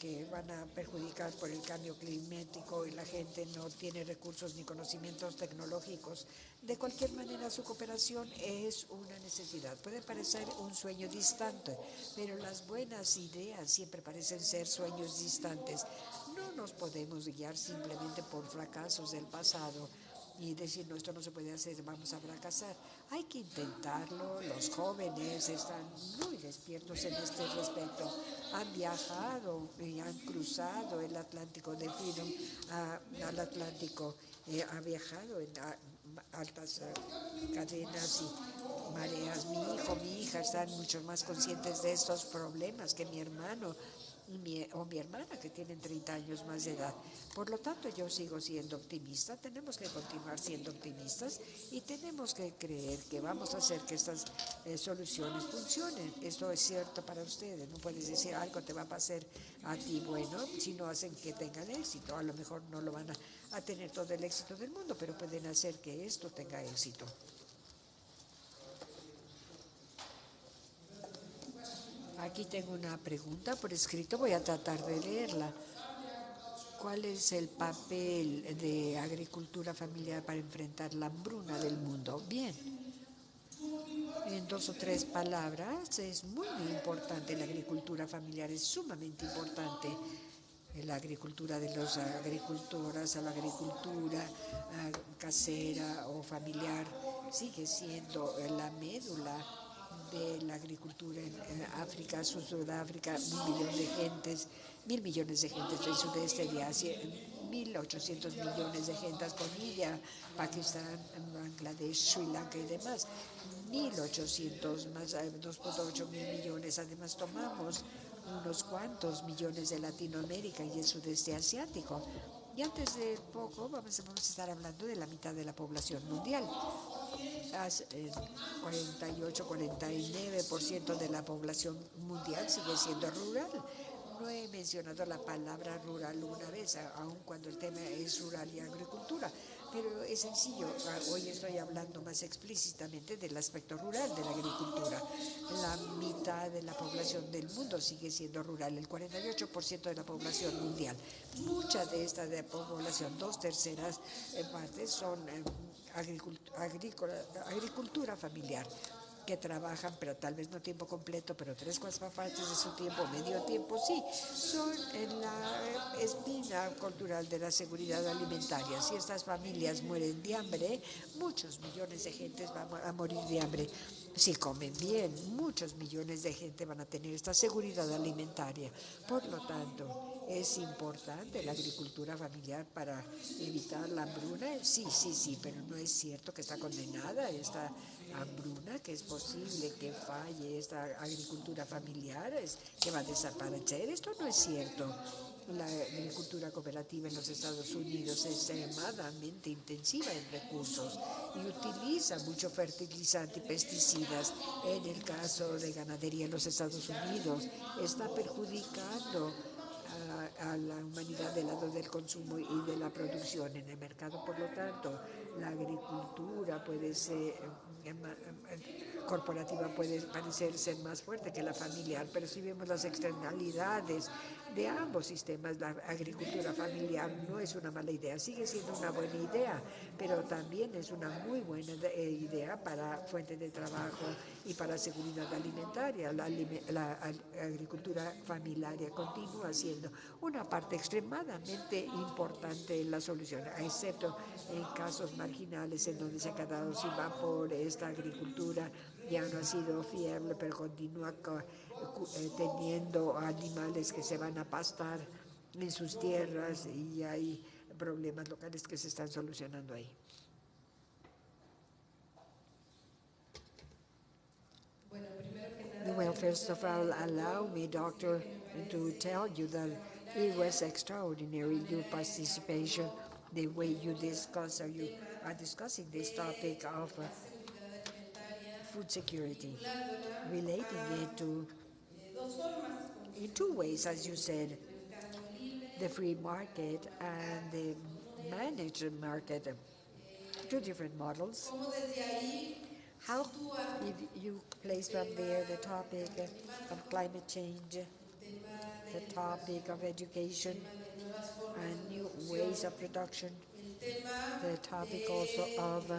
que van a perjudicar por el cambio climático y la gente no tiene recursos ni conocimientos tecnológicos. De cualquier manera, su cooperación es una necesidad. Puede parecer un sueño distante, pero las buenas ideas siempre parecen ser sueños distantes. No nos podemos guiar simplemente por fracasos del pasado y decir, no, esto no se puede hacer, vamos a fracasar. Hay que intentarlo. Los jóvenes están muy despiertos en este respecto. Han viajado y han cruzado el Atlántico de Freedom al Atlántico. Ha viajado en altas cadenas y mareas. Mi hijo, mi hija están mucho más conscientes de estos problemas que mi hermano o mi hermana, que tienen 30 años más de edad. Por lo tanto, yo sigo siendo optimista. Tenemos que continuar siendo optimistas y tenemos que creer que vamos a hacer que estas soluciones funcionen. Esto es cierto para ustedes. No puedes decir algo te va a pasar a ti bueno si no hacen que tengan éxito. A lo mejor no lo van a tener todo el éxito del mundo, pero pueden hacer que esto tenga éxito. Aquí tengo una pregunta por escrito, voy a tratar de leerla. ¿Cuál es el papel de agricultura familiar para enfrentar la hambruna del mundo? Bien, En 2 o 3 palabras, es muy importante la agricultura familiar, es sumamente importante. La agricultura de los agricultoras a la agricultura casera o familiar sigue siendo la médula de la agricultura en África, Sudáfrica, 1.000 millones de gentes del sudeste de Asia, 1.800 millones de gentes con India, Pakistán, Bangladesh, Sri Lanka y demás. 1.800 más 2.8 mil millones. Además tomamos unos cuantos millones de Latinoamérica y el sudeste asiático. Y antes de poco vamos a estar hablando de la mitad de la población mundial. 48-49% de la población mundial sigue siendo rural. No he mencionado la palabra rural una vez, aun cuando el tema es rural y agricultura, pero es sencillo. Hoy estoy hablando más explícitamente del aspecto rural de la agricultura. La mitad de la población del mundo sigue siendo rural, el 48% de la población mundial. Mucha de esta población, 2/3 partes, son agricultura familiar, que trabajan, pero tal vez no tiempo completo, pero 3/4 partes de su tiempo, medio tiempo, sí, son en la espina cultural de la seguridad alimentaria. Si estas familias mueren de hambre, muchos millones de gentes van a morir de hambre. Si comen bien, muchos millones de gente van a tener esta seguridad alimentaria. Por lo tanto, ¿es importante la agricultura familiar para evitar la hambruna? Sí, pero no es cierto que está condenada esta hambruna, que es posible que falle esta agricultura familiar, que va a desaparecer. Esto no es cierto. La agricultura cooperativa en los Estados Unidos es extremadamente intensiva en recursos y utiliza mucho fertilizante y pesticidas. En el caso de ganadería en los Estados Unidos, está perjudicando a la humanidad del lado del consumo y de la producción en el mercado. Por lo tanto, la agricultura puede ser corporativa, puede parecer ser más fuerte que la familiar, pero si vemos las externalidades de ambos sistemas, la agricultura familiar no es una mala idea, sigue siendo una buena idea, pero también es una muy buena idea para fuente de trabajo y para seguridad alimentaria. La agricultura familiar continúa siendo una parte extremadamente importante en la solución, excepto en casos marginales en donde se ha quedado sin vapor. Esta agricultura ya no ha sido fiable, pero continúa teniendo animales que se van a pastar en sus tierras y hay problemas locales que se están solucionando ahí. Well, first of all, allow me, Doctor, to tell you that it was extraordinary, your participation, the way you discuss, or you are discussing this topic of food security, relating it to, in 2 ways, as you said, the free market and the managed market, 2 different models. How, if you place from there the topic of climate change, the topic of education and new ways of production, the topic also of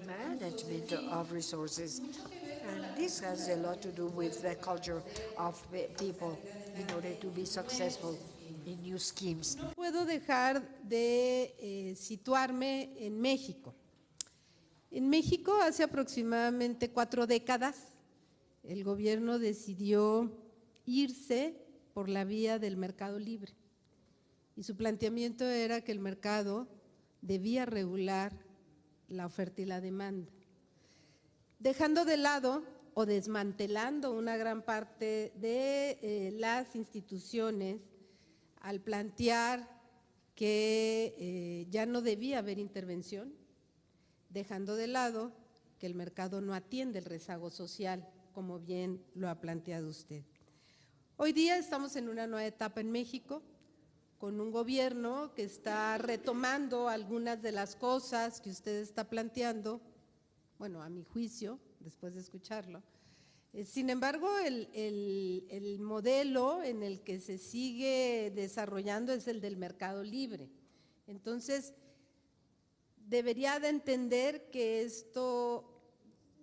management of resources. And this has a lot to do with the culture of people in order to be successful in new schemes. No puedo dejar de situarme en México. En México, hace aproximadamente 4 décadas, el gobierno decidió irse por la vía del mercado libre. Y su planteamiento era que el mercado debía regular la oferta y la demanda, dejando de lado o desmantelando una gran parte de las instituciones al plantear que ya no debía haber intervención, dejando de lado que el mercado no atiende el rezago social, como bien lo ha planteado usted. Hoy día estamos en una nueva etapa en México, con un gobierno que está retomando algunas de las cosas que usted está planteando, bueno, a mi juicio, después de escucharlo. Sin embargo, el modelo en el que se sigue desarrollando es el del mercado libre. Entonces, debería de entender que esto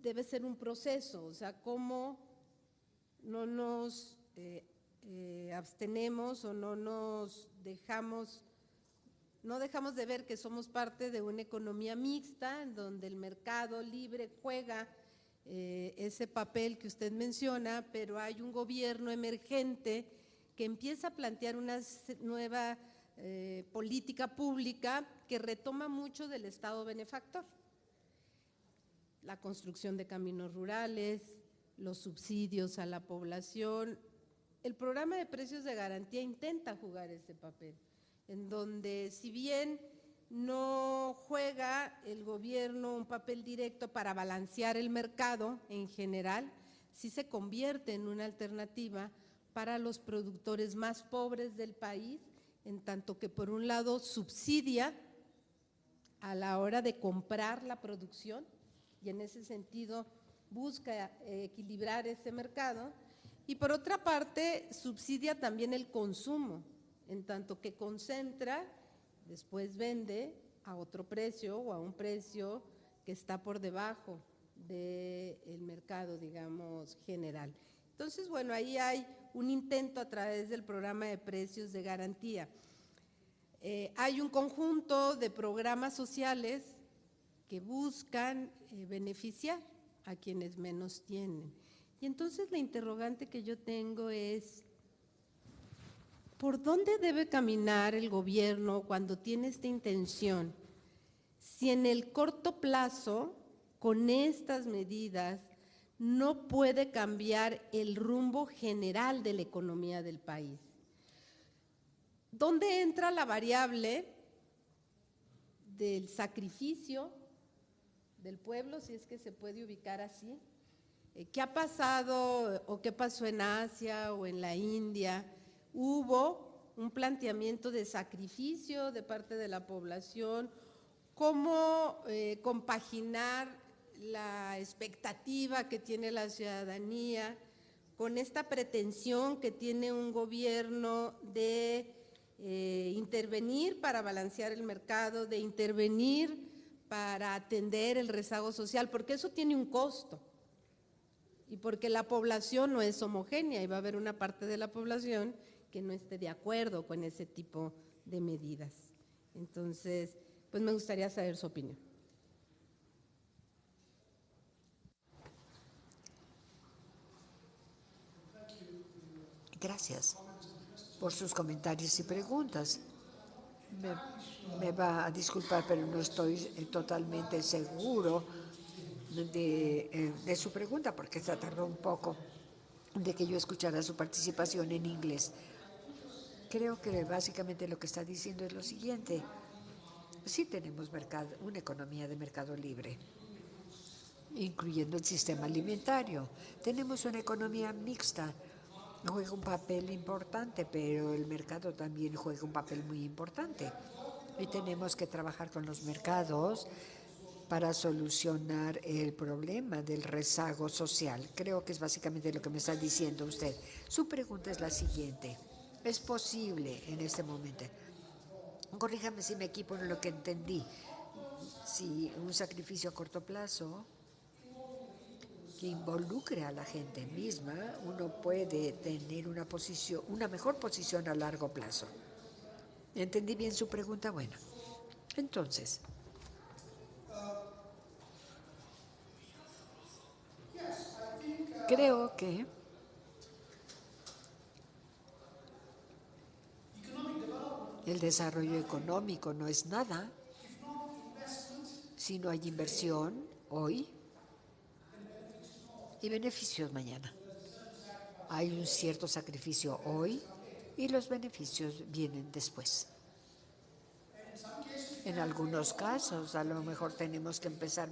debe ser un proceso, o sea, cómo no nos abstenemos o no dejamos de ver que somos parte de una economía mixta, en donde el mercado libre juega ese papel que usted menciona, pero hay un gobierno emergente que empieza a plantear una nueva política pública que retoma mucho del Estado benefactor. La construcción de caminos rurales, los subsidios a la población. El programa de precios de garantía intenta jugar ese papel, en donde si bien no juega el gobierno un papel directo para balancear el mercado en general, sí se convierte en una alternativa para los productores más pobres del país, en tanto que por un lado subsidia a la hora de comprar la producción y en ese sentido busca equilibrar ese mercado, y por otra parte subsidia también el consumo, en tanto que concentra, después vende a otro precio o a un precio que está por debajo del mercado, digamos, general. Entonces, bueno, ahí hay un intento a través del programa de precios de garantía. Hay un conjunto de programas sociales que buscan beneficiar a quienes menos tienen. Y entonces la interrogante que yo tengo es, ¿por dónde debe caminar el gobierno cuando tiene esta intención? Si en el corto plazo, con estas medidas, no puede cambiar el rumbo general de la economía del país. ¿Dónde entra la variable del sacrificio del pueblo, si es que se puede ubicar así? ¿Qué ha pasado o qué pasó en Asia o en la India? Hubo un planteamiento de sacrificio de parte de la población, cómo compaginar la expectativa que tiene la ciudadanía con esta pretensión que tiene un gobierno de intervenir para balancear el mercado, de intervenir para atender el rezago social, porque eso tiene un costo y porque la población no es homogénea y va a haber una parte de la población que no esté de acuerdo con ese tipo de medidas. Entonces, pues me gustaría saber su opinión. Gracias por sus comentarios y preguntas. Me va a disculpar, pero no estoy totalmente seguro de su pregunta, porque se tardó un poco de que yo escuchara su participación en inglés. Creo que básicamente lo que está diciendo es lo siguiente. Sí tenemos una economía de mercado libre, incluyendo el sistema alimentario. Tenemos una economía mixta. Juega un papel importante, pero el mercado también juega un papel muy importante. Y tenemos que trabajar con los mercados para solucionar el problema del rezago social. Creo que es básicamente lo que me está diciendo usted. Su pregunta es la siguiente. ¿Es posible en este momento? Corríjame si me equivoco en lo que entendí. Si un sacrificio a corto plazo que involucre a la gente misma, uno puede tener una mejor posición a largo plazo. ¿Entendí bien su pregunta? Bueno, entonces, creo que el desarrollo económico no es nada si no hay inversión hoy y beneficios mañana. Hay un cierto sacrificio hoy y los beneficios vienen después. En algunos casos, a lo mejor tenemos que esperar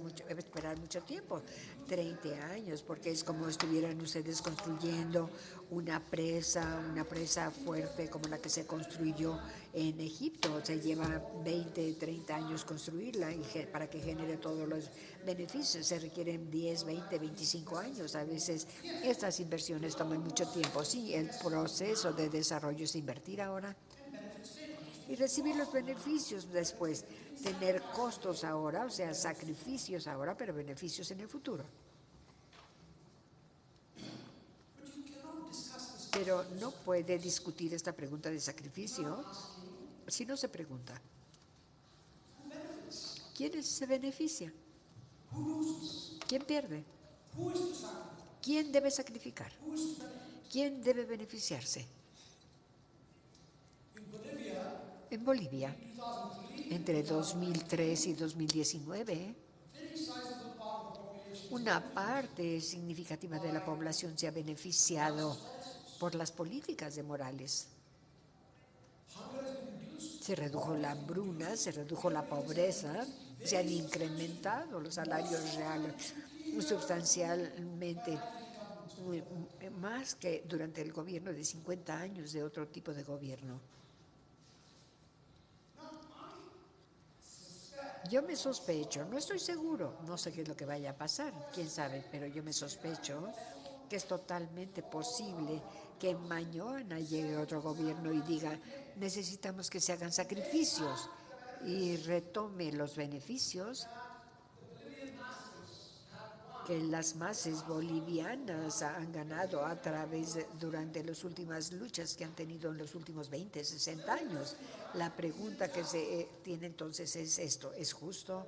mucho tiempo, 30 años, porque es como estuvieran ustedes construyendo una presa fuerte como la que se construyó en Egipto. Se lleva 20, 30 años construirla y para que genere todos los beneficios. Se requieren 10, 20, 25 años. A veces estas inversiones toman mucho tiempo. Sí, el proceso de desarrollo es invertir ahora y recibir los beneficios después, tener costos ahora, o sea, sacrificios ahora, pero beneficios en el futuro. Pero no puede discutir esta pregunta de sacrificio si no se pregunta, ¿quién se beneficia? ¿Quién pierde? ¿Quién debe sacrificar? ¿Quién debe beneficiarse? En Bolivia, entre 2003 y 2019, una parte significativa de la población se ha beneficiado por las políticas de Morales. Se redujo la hambruna, se redujo la pobreza, se han incrementado los salarios reales sustancialmente, más que durante el gobierno de 50 años de otro tipo de gobierno. Yo me sospecho, no estoy seguro, no sé qué es lo que vaya a pasar, quién sabe, pero yo me sospecho que es totalmente posible que mañana llegue otro gobierno y diga, necesitamos que se hagan sacrificios y retome los beneficios que las masas bolivianas han ganado a través durante las últimas luchas que han tenido en los últimos 20, 60 años. La pregunta que se tiene entonces es esto, ¿es justo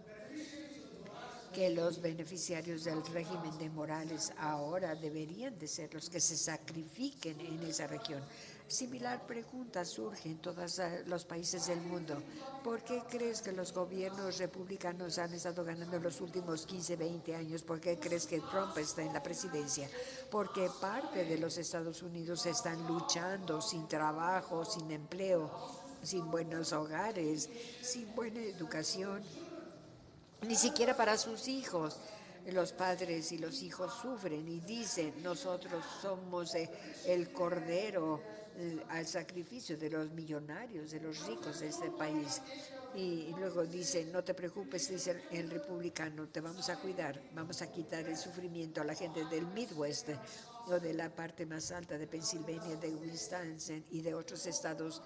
que los beneficiarios del régimen de Morales ahora deberían de ser los que se sacrifiquen en esa región? Similar pregunta surge en todos los países del mundo. ¿Por qué crees que los gobiernos republicanos han estado ganando en los últimos 15, 20 años? ¿Por qué crees que Trump está en la presidencia? Porque parte de los Estados Unidos están luchando sin trabajo, sin empleo, sin buenos hogares, sin buena educación, ni siquiera para sus hijos. Los padres y los hijos sufren y dicen, nosotros somos el cordero al sacrificio de los millonarios, de los ricos de este país. Y luego dicen, no te preocupes, dice el republicano, te vamos a cuidar, vamos a quitar el sufrimiento a la gente del Midwest o de la parte más alta de Pensilvania, de Wisconsin y de otros estados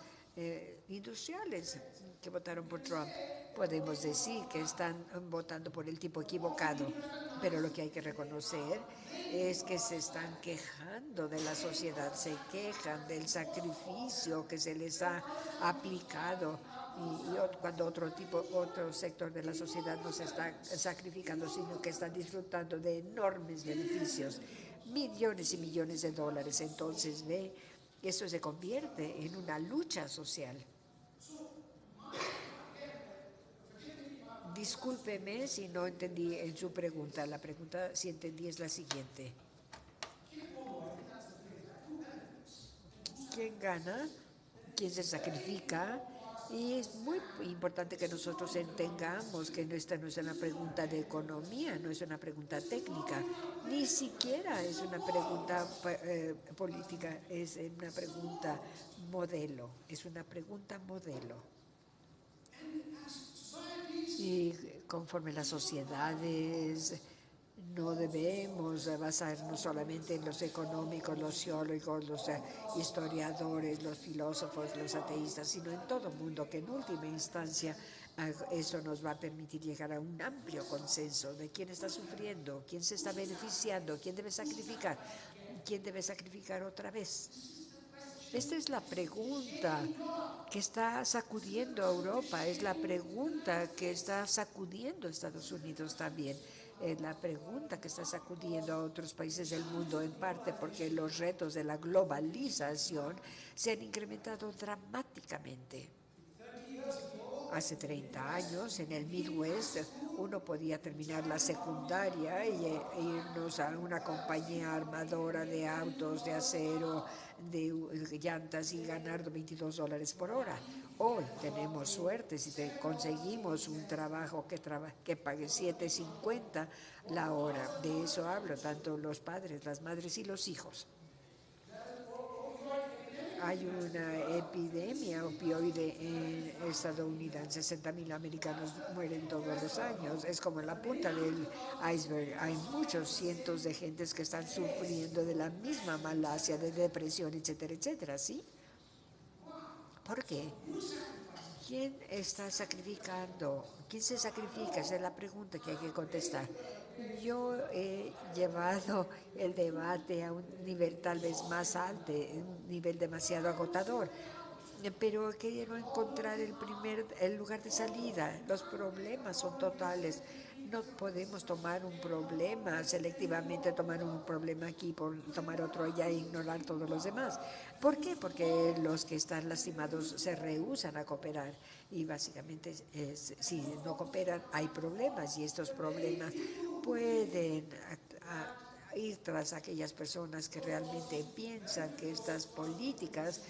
industriales que votaron por Trump. Podemos decir que están votando por el tipo equivocado, pero lo que hay que reconocer es que se están quejando de la sociedad, se quejan del sacrificio que se les ha aplicado y cuando otro sector de la sociedad no se está sacrificando, sino que están disfrutando de enormes beneficios, millones y millones de dólares. Entonces ve, eso se convierte en una lucha social. Discúlpeme si no entendí en su pregunta. La pregunta, si entendí, es la siguiente. ¿Quién gana? ¿Quién se sacrifica? Y es muy importante que nosotros entendamos que esta no es una pregunta de economía, no es una pregunta técnica, ni siquiera es una pregunta política, es una pregunta modelo, es una pregunta modelo. Y conforme las sociedades, no debemos basarnos solamente en los económicos, los sociólogos, los historiadores, los filósofos, los ateístas, sino en todo el mundo, que en última instancia eso nos va a permitir llegar a un amplio consenso de quién está sufriendo, quién se está beneficiando, quién debe sacrificar otra vez. Esta es la pregunta que está sacudiendo a Europa, es la pregunta que está sacudiendo a Estados Unidos también, es la pregunta que está sacudiendo a otros países del mundo, en parte porque los retos de la globalización se han incrementado dramáticamente. Hace 30 años, en el Midwest, uno podía terminar la secundaria e irnos a una compañía armadora de autos, de acero, de llantas y ganar $22 por hora. Hoy tenemos suerte si conseguimos un trabajo que pague $7.50 la hora. De eso hablo, tanto los padres, las madres y los hijos. Hay una epidemia opioide estadounidense, 60,000 americanos mueren todos los años. Es como la punta del iceberg. Hay muchos cientos de gentes que están sufriendo de la misma malasia, de depresión, etcétera, etcétera, ¿sí? ¿Por qué? ¿Quién está sacrificando? ¿Quién se sacrifica? Esa es la pregunta que hay que contestar. Yo he llevado el debate a un nivel tal vez más alto, un nivel demasiado agotador, pero quiero encontrar el lugar de salida. Los problemas son totales. No podemos tomar un problema, selectivamente tomar un problema aquí, tomar otro allá e ignorar todos los demás. ¿Por qué? Porque los que están lastimados se rehúsan a cooperar y básicamente si no cooperan hay problemas y estos problemas pueden ir tras aquellas personas que realmente piensan que estas políticas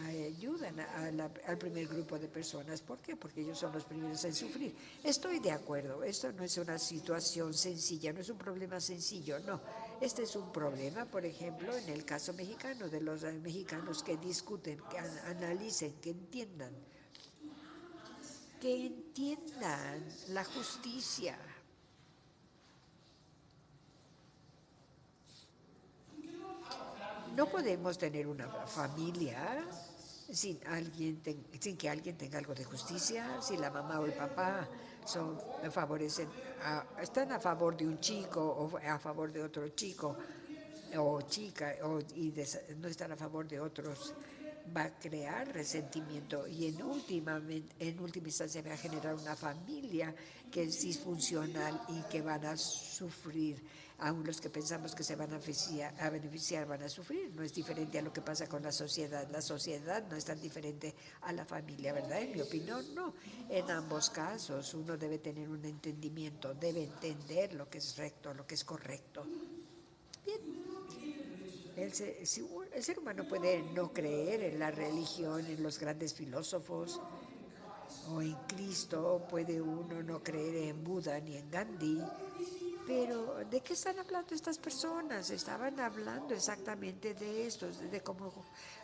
ayudan al primer grupo de personas. ¿Por qué? Porque ellos son los primeros en sufrir. Estoy de acuerdo, esto no es una situación sencilla, no es un problema sencillo, no. Este es un problema, por ejemplo, en el caso mexicano, de los mexicanos que discuten, que analicen, que entiendan la justicia. No podemos tener una familia sin que alguien tenga algo de justicia, si la mamá o el papá están a favor de un chico o a favor de otro chico o chica y no están a favor de otros, va a crear resentimiento y en última instancia va a generar una familia que es disfuncional y que van a sufrir. Aún los que pensamos que se van a beneficiar van a sufrir. No es diferente a lo que pasa con la sociedad. La sociedad no es tan diferente a la familia, ¿verdad? En mi opinión, no. En ambos casos uno debe tener un entendimiento, debe entender lo que es recto, lo que es correcto. Bien. El ser humano puede no creer en la religión, en los grandes filósofos o en Cristo, puede uno no creer en Buda ni en Gandhi, pero ¿de qué están hablando estas personas? Estaban hablando exactamente de esto, de cómo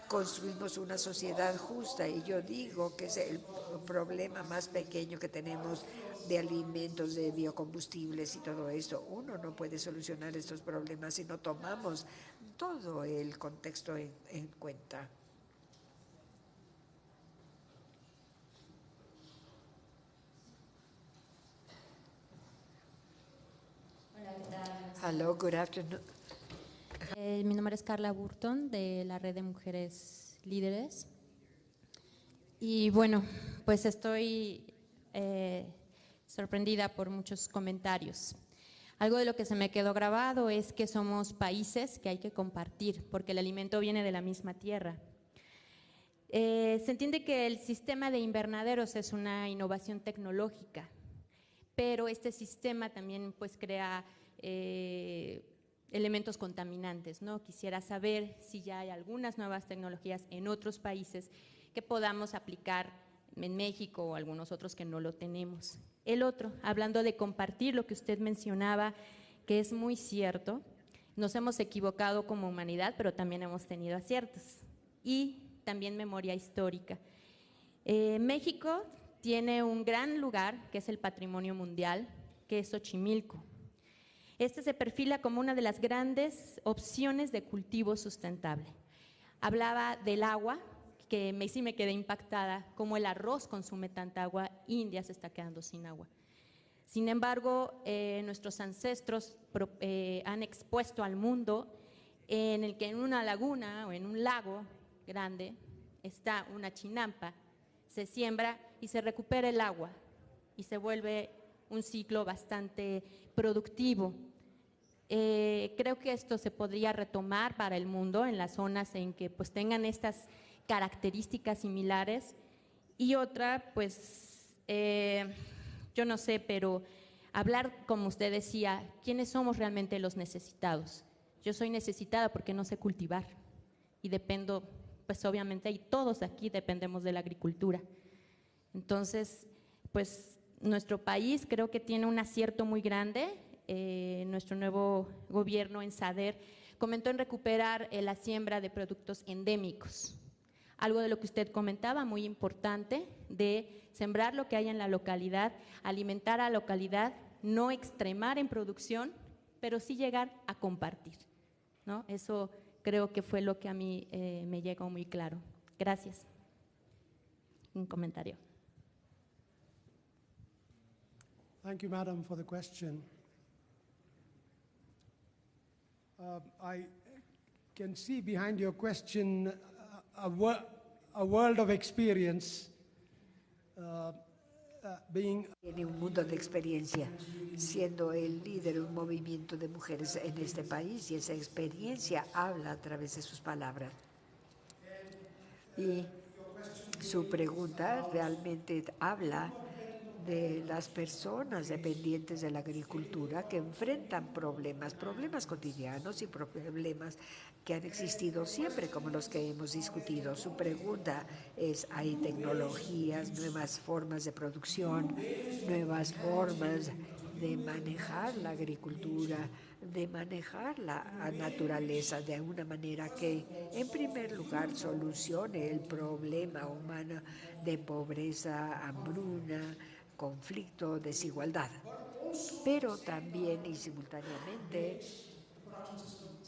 construimos una sociedad justa, y yo digo que es el problema más pequeño que tenemos de alimentos, de biocombustibles y todo esto. Uno no puede solucionar estos problemas si no tomamos todo el contexto en cuenta. Hola, ¿qué tal? Hello, good afternoon. Mi nombre es Carla Burton, de la Red de Mujeres Líderes. Y bueno, pues estoy sorprendida por muchos comentarios. Algo de lo que se me quedó grabado es que somos países que hay que compartir, porque el alimento viene de la misma tierra. Se entiende que el sistema de invernaderos es una innovación tecnológica, pero este sistema también pues crea elementos contaminantes, ¿no? Quisiera saber si ya hay algunas nuevas tecnologías en otros países que podamos aplicar en México o algunos otros que no lo tenemos. El otro, hablando de compartir lo que usted mencionaba, que es muy cierto, nos hemos equivocado como humanidad, pero también hemos tenido aciertos. Y también memoria histórica. México tiene un gran lugar, que es el patrimonio mundial, que es Xochimilco. Este se perfila como una de las grandes opciones de cultivo sustentable. Hablaba del agua, que sí me quedé impactada, como el arroz consume tanta agua, India se está quedando sin agua. Sin embargo, nuestros ancestros han expuesto al mundo en el que en una laguna o en un lago grande está una chinampa, se siembra y se recupera el agua y se vuelve un ciclo bastante productivo. Creo que esto se podría retomar para el mundo en las zonas en que pues tengan estas características similares. Y otra, pues yo no sé, pero hablar, como usted decía, ¿quiénes somos realmente los necesitados? Yo soy necesitada porque no sé cultivar y dependo, pues obviamente, y todos aquí dependemos de la agricultura. Entonces, pues nuestro país creo que tiene un acierto muy grande. Nuestro nuevo gobierno en SADER comentó en recuperar la siembra de productos endémicos. Algo de lo que usted comentaba, muy importante, de sembrar lo que hay en la localidad, alimentar a la localidad, no extremar en producción, pero sí llegar a compartir, ¿no? Eso creo que fue lo que a mí me llegó muy claro. Gracias. Un comentario. Thank you, Madam, for the question. I can see behind your question a world of experience being Tiene un mundo de experiencia siendo el líder de un movimiento de mujeres en este país y esa experiencia habla a través de sus palabras. Y su pregunta realmente habla de las personas dependientes de la agricultura que enfrentan problemas cotidianos y problemas que han existido siempre, como los que hemos discutido. Su pregunta es, ¿hay tecnologías, nuevas formas de producción, nuevas formas de manejar la agricultura, de manejar la naturaleza de una manera que, en primer lugar, solucione el problema humano de pobreza, hambruna, conflicto, desigualdad, pero también y simultáneamente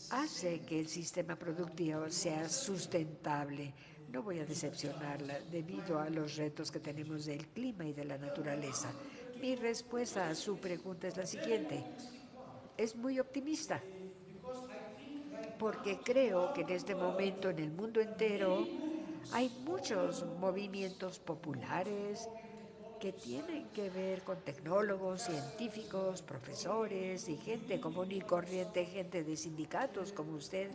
hace que el sistema productivo sea sustentable? No voy a decepcionarla debido a los retos que tenemos del clima y de la naturaleza. Mi respuesta a su pregunta es la siguiente. Es muy optimista, porque creo que en este momento en el mundo entero hay muchos movimientos populares que tienen que ver con tecnólogos, científicos, profesores y gente común y corriente, gente de sindicatos como usted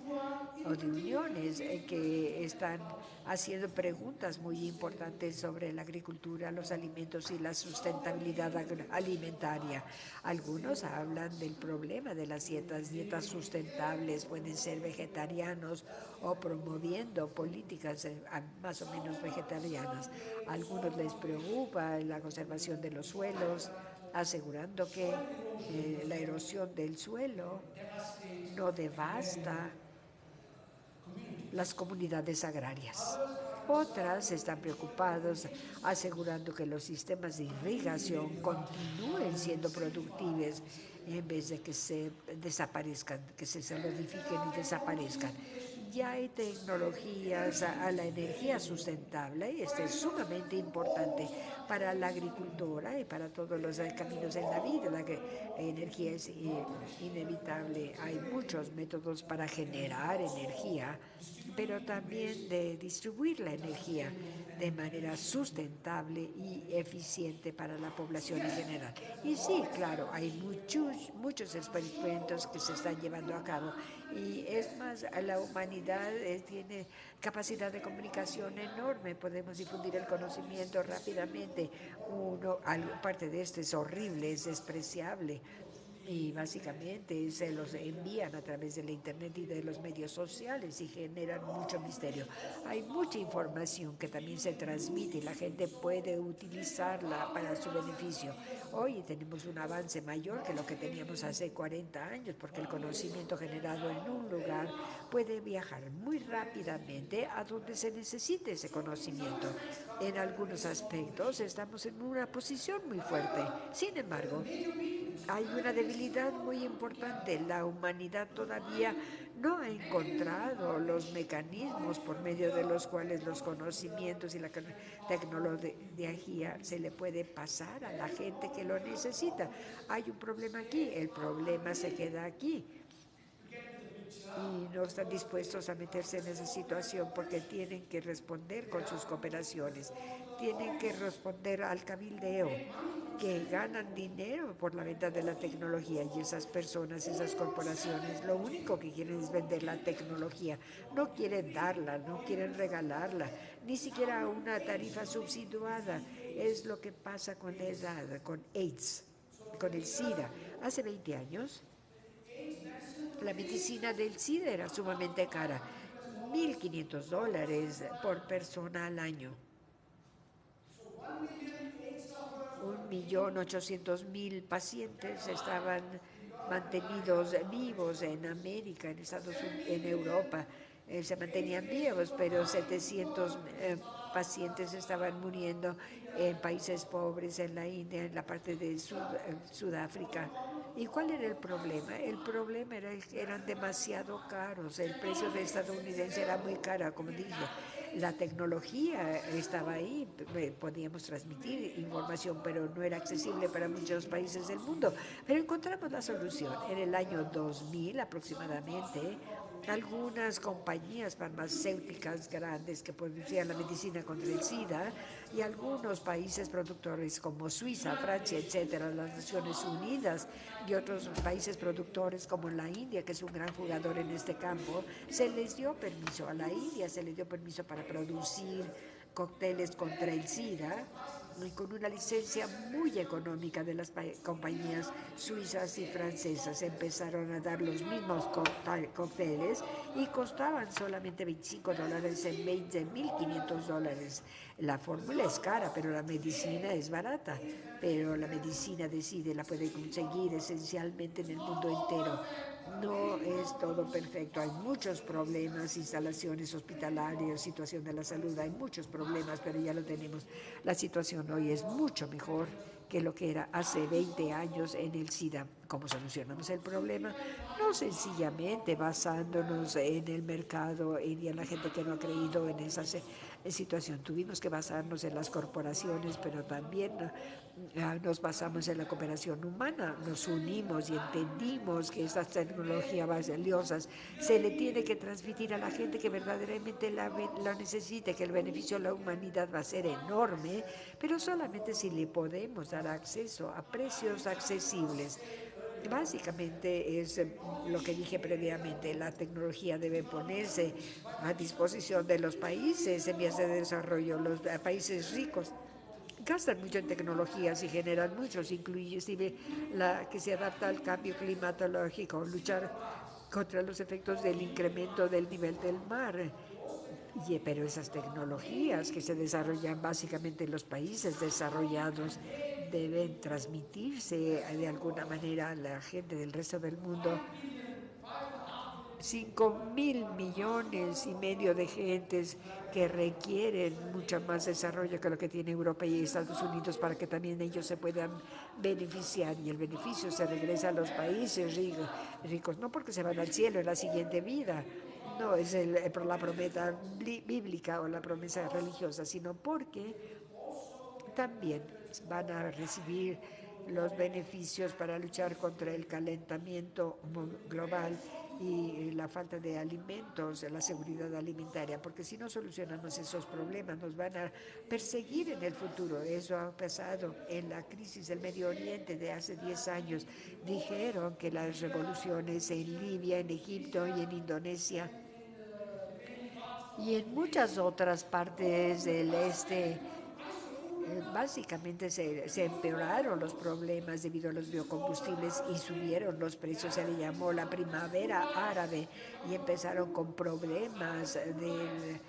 o de uniones que están haciendo preguntas muy importantes sobre la agricultura, los alimentos y la sustentabilidad alimentaria. Algunos hablan del problema de las dietas sustentables, pueden ser vegetarianos o promoviendo políticas más o menos vegetarianas. A algunos les preocupa la conservación de los suelos, asegurando que la erosión del suelo no devasta las comunidades agrarias. Otras están preocupados asegurando que los sistemas de irrigación continúen siendo productivos en vez de que se desaparezcan, que se solidifiquen y desaparezcan. Ya hay tecnologías a la energía sustentable y esto es sumamente importante para la agricultura y para todos los caminos en la vida. La energía es inevitable. Hay muchos métodos para generar energía, pero también de distribuir la energía de manera sustentable y eficiente para la población en general. Y sí, claro, hay muchos experimentos que se están llevando a cabo y es más, la humanidad tiene capacidad de comunicación enorme, podemos difundir el conocimiento rápidamente. Parte de esto es horrible, es despreciable, y básicamente se los envían a través de la internet y de los medios sociales y generan mucho misterio. Hay mucha información que también se transmite y la gente puede utilizarla para su beneficio. Hoy tenemos un avance mayor que lo que teníamos hace 40 años, porque el conocimiento generado en un lugar puede viajar muy rápidamente a donde se necesite ese conocimiento. En algunos aspectos estamos en una posición muy fuerte. Sin embargo, hay una debilidad muy importante. La humanidad todavía no ha encontrado los mecanismos por medio de los cuales los conocimientos y la tecnología se le puede pasar a la gente que lo necesita. Hay un problema aquí, el problema se queda aquí. Y no están dispuestos a meterse en esa situación porque tienen que responder con sus cooperaciones, tienen que responder al cabildeo, que ganan dinero por la venta de la tecnología, y esas personas, esas corporaciones, lo único que quieren es vender la tecnología, no quieren darla, no quieren regalarla, ni siquiera una tarifa subsidiada. Es lo que pasa con la edad, con AIDS, con el SIDA. Hace 20 años, la medicina del SIDA era sumamente cara, $1,500 por persona al año. 1.800.000 pacientes estaban mantenidos vivos en América, en Estados Unidos, en Europa. Se mantenían vivos, pero 700 pacientes estaban muriendo en países pobres, en la India, en la parte de Sudáfrica. ¿Y cuál era el problema? El problema era que eran demasiado caros. El precio de estadounidense era muy caro, como dije. La tecnología estaba ahí, podíamos transmitir información, pero no era accesible para muchos países del mundo. Pero encontramos la solución. En el año 2000 aproximadamente, algunas compañías farmacéuticas grandes que producían la medicina contra el SIDA y algunos países productores como Suiza, Francia, etcétera, las Naciones Unidas y otros países productores como la India, que es un gran jugador en este campo, se les dio permiso, a la India se le dio permiso para producir cócteles contra el SIDA, y con una licencia muy económica de las compañías suizas y francesas empezaron a dar los mismos cócteles y costaban solamente $25 en $20,500. La fórmula es cara, pero la medicina es barata. Pero la medicina de SIDA la puede conseguir esencialmente en el mundo entero. No es todo perfecto, hay muchos problemas, instalaciones hospitalarias, situación de la salud, hay muchos problemas, pero ya lo tenemos. La situación hoy es mucho mejor que lo que era hace 20 años en el SIDA. ¿Cómo solucionamos el problema? No sencillamente basándonos en el mercado y en la gente que no ha creído en esa situación. Tuvimos que basarnos en las corporaciones, pero también nos basamos en la cooperación humana. Nos unimos y entendimos que estas tecnologías valiosas se le tiene que transmitir a la gente que verdaderamente la necesite, que el beneficio a la humanidad va a ser enorme, pero solamente si le podemos dar acceso a precios accesibles. Básicamente es lo que dije previamente, la tecnología debe ponerse a disposición de los países en vías de desarrollo. Los países ricos gastan mucho en tecnologías y generan muchos, inclusive la que se adapta al cambio climatológico, luchar contra los efectos del incremento del nivel del mar. Pero esas tecnologías que se desarrollan básicamente en los países desarrollados deben transmitirse de alguna manera a la gente del resto del mundo. 5.000 millones y medio de gentes que requieren mucho más desarrollo que lo que tiene Europa y Estados Unidos para que también ellos se puedan beneficiar, y el beneficio se regresa a los países ricos, no porque se van al cielo en la siguiente vida, no es la promesa bíblica o la promesa religiosa, sino porque también van a recibir los beneficios para luchar contra el calentamiento global y la falta de alimentos, la seguridad alimentaria, porque si no solucionamos esos problemas nos van a perseguir en el futuro. Eso ha pasado en la crisis del Medio Oriente de hace 10 años. Dijeron que las revoluciones en Libia, en Egipto y en Indonesia y en muchas otras partes del este, básicamente se empeoraron los problemas debido a los biocombustibles y subieron los precios. Se le llamó la primavera árabe y empezaron con problemas de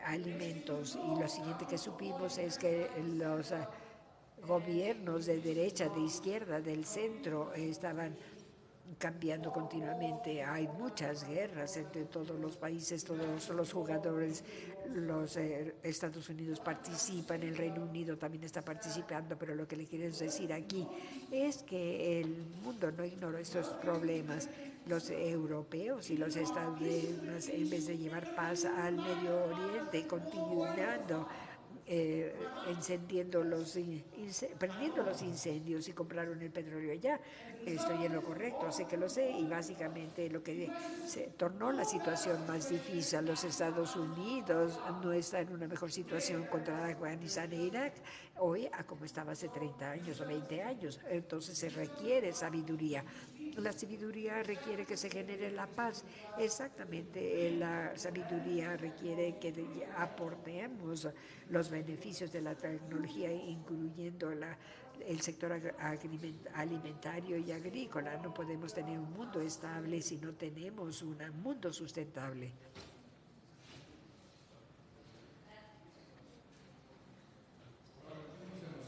alimentos. Y lo siguiente que supimos es que los gobiernos de derecha, de izquierda, del centro estaban cambiando continuamente. Hay muchas guerras entre todos los países, todos los jugadores. Los Estados Unidos participan, el Reino Unido también está participando, pero lo que le quiero decir aquí es que el mundo no ignora estos problemas. Los europeos y los estadounidenses, en vez de llevar paz al Medio Oriente, continuando prendiendo los incendios y compraron el petróleo allá. Estoy en lo correcto, sé que lo sé, y básicamente lo que se tornó la situación más difícil. Los Estados Unidos no está en una mejor situación contra Afganistán e Irak hoy a como estaba hace 30 años o 20 años. Entonces se requiere sabiduría. La sabiduría requiere que se genere la paz. Exactamente, la sabiduría requiere que aportemos los beneficios de la tecnología, incluyendo el sector alimentario y agrícola. No podemos tener un mundo estable si no tenemos un mundo sustentable.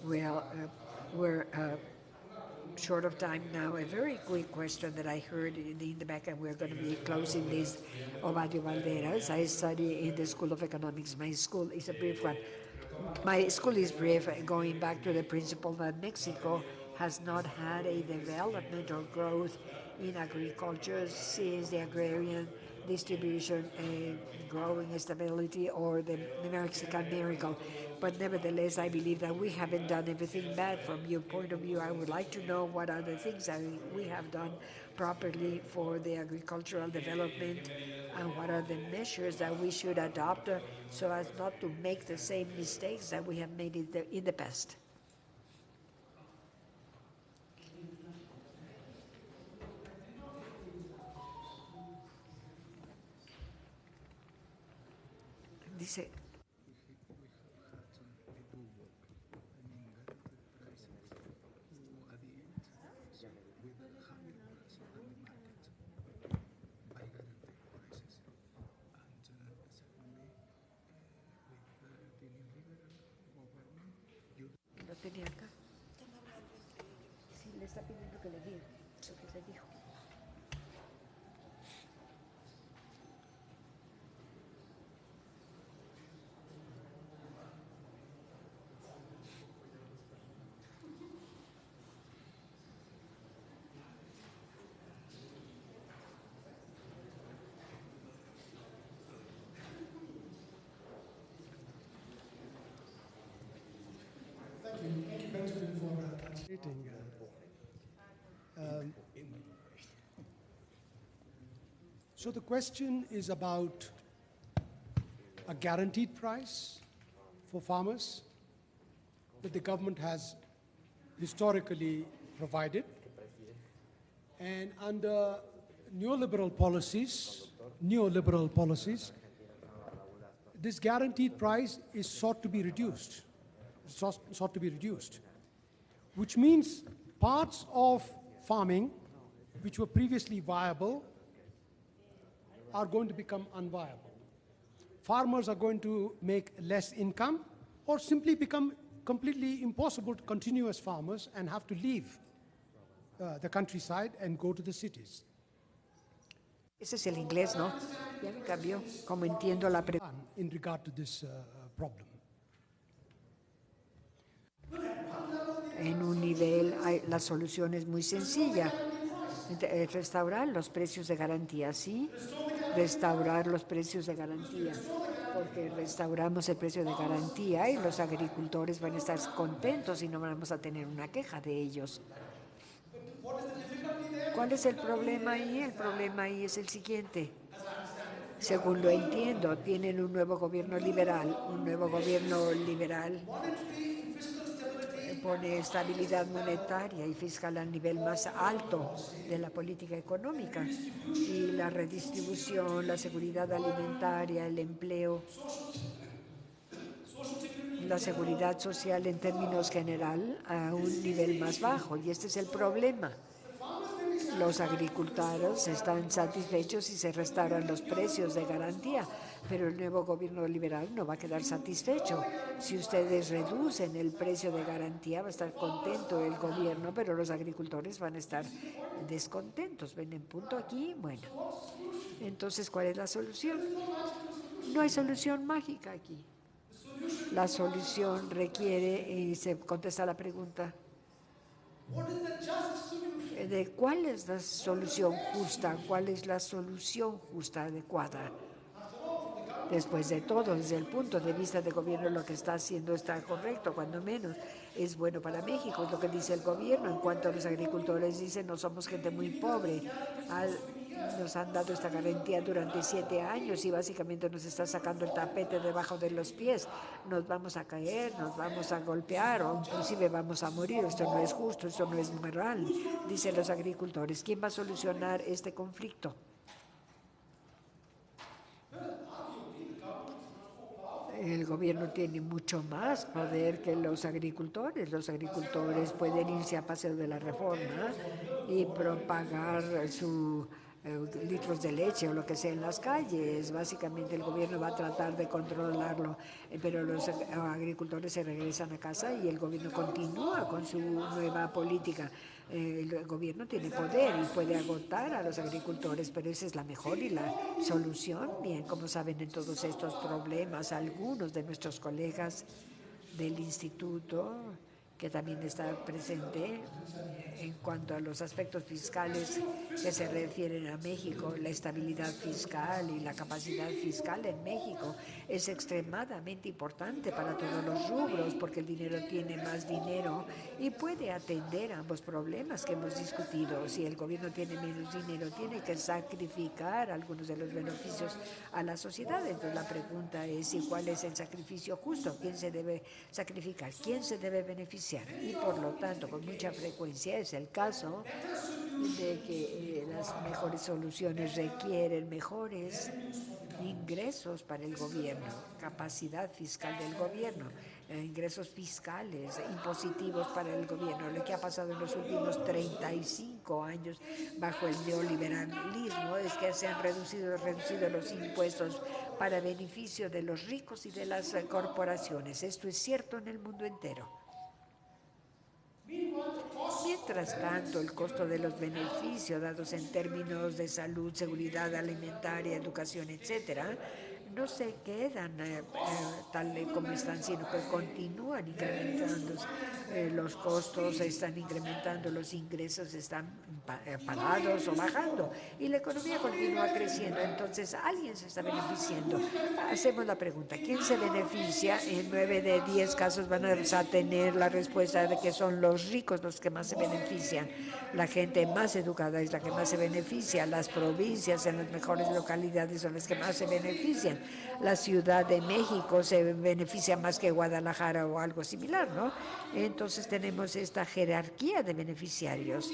Well, we're short of time now. A very quick question that I heard in the back, and we're going to be closing this. Ovadio Valderas. I study in the School of Economics. My school is a brief one. My school is brief, going back to the principle that Mexico has not had a development or growth in agriculture since the agrarian distribution, growing stability, or the Mexican miracle. But nevertheless, I believe that we haven't done everything bad. From your point of view, I would like to know what are the things that we have done properly for the agricultural development, and what are the measures that we should adopt so as not to make the same mistakes that we have made in the past. Dice, lo tenía acá. Sí, le está pidiendo que le diga lo que le dijo. Thank you, Benjamin, for translating. So the question is about a guaranteed price for farmers that the government has historically provided. And under neoliberal policies, this guaranteed price is sought to be reduced. Which means parts of farming which were previously viable are going to become unviable. Farmers are going to make less income or simply become completely impossible to continue as farmers and have to leave the countryside and go to the cities. Ese es el inglés, ¿no? Ya me cambió, como entiendo la pregunta. In regard to this problem. En un nivel, la solución es muy sencilla. Restaurar los precios de garantía, ¿sí? Restaurar los precios de garantía, porque restauramos el precio de garantía y los agricultores van a estar contentos y no vamos a tener una queja de ellos. ¿Cuál es el problema ahí? El problema ahí es el siguiente. Según lo entiendo, tienen un nuevo gobierno liberal. Pone estabilidad monetaria y fiscal al nivel más alto de la política económica, y la redistribución, la seguridad alimentaria, el empleo, la seguridad social en términos general a un nivel más bajo. Y este es el problema. Los agricultores están satisfechos si se restauran los precios de garantía, pero el nuevo gobierno liberal no va a quedar satisfecho. Si ustedes reducen el precio de garantía, va a estar contento el gobierno, pero los agricultores van a estar descontentos. ¿Ven el punto aquí? Bueno, entonces, ¿cuál es la solución? No hay solución mágica aquí. La solución requiere, y se contesta la pregunta, de cuál es la solución justa, cuál es la solución justa, adecuada. Después de todo, desde el punto de vista del gobierno, lo que está haciendo está correcto, cuando menos es bueno para México, es lo que dice el gobierno. En cuanto a los agricultores, dicen, no somos gente muy pobre, nos han dado esta garantía durante 7 años y básicamente nos está sacando el tapete debajo de los pies. Nos vamos a caer, nos vamos a golpear o inclusive vamos a morir. Esto no es justo, esto no es moral, dicen los agricultores. ¿Quién va a solucionar este conflicto? El gobierno tiene mucho más poder que los agricultores. Los agricultores pueden irse a Paseo de la Reforma y propagar sus litros de leche o lo que sea en las calles. Básicamente el gobierno va a tratar de controlarlo, pero los agricultores se regresan a casa y el gobierno continúa con su nueva política. El gobierno tiene poder y puede agotar a los agricultores, pero esa es la mejor y la solución. Bien, como saben, en todos estos problemas, algunos de nuestros colegas del instituto que también está presente en cuanto a los aspectos fiscales que se refieren a México. La estabilidad fiscal y la capacidad fiscal en México es extremadamente importante para todos los rubros, porque el dinero tiene más dinero y puede atender ambos problemas que hemos discutido. Si el gobierno tiene menos dinero, tiene que sacrificar algunos de los beneficios a la sociedad. Entonces la pregunta es: ¿y cuál es el sacrificio justo? ¿Quién se debe sacrificar? ¿Quién se debe beneficiar? Y por lo tanto, con mucha frecuencia es el caso de que las mejores soluciones requieren mejores ingresos para el gobierno, capacidad fiscal del gobierno, ingresos fiscales, impositivos para el gobierno. Lo que ha pasado en los últimos 35 años bajo el neoliberalismo es que se han reducido los impuestos para beneficio de los ricos y de las corporaciones. Esto es cierto en el mundo entero. Mientras tanto, el costo de los beneficios dados en términos de salud, seguridad alimentaria, educación, etcétera, no se quedan tal como están, sino que continúan incrementando los costos, están incrementando los ingresos, están parados o bajando, y la economía continúa creciendo. Entonces, alguien se está beneficiando. Hacemos la pregunta: ¿quién se beneficia? En 9 de 10 casos van a tener la respuesta de que son los ricos los que más se benefician. La gente más educada es la que más se beneficia. Las provincias en las mejores localidades son las que más se benefician. La Ciudad de México se beneficia más que Guadalajara o algo similar, ¿no? Entonces tenemos esta jerarquía de beneficiarios.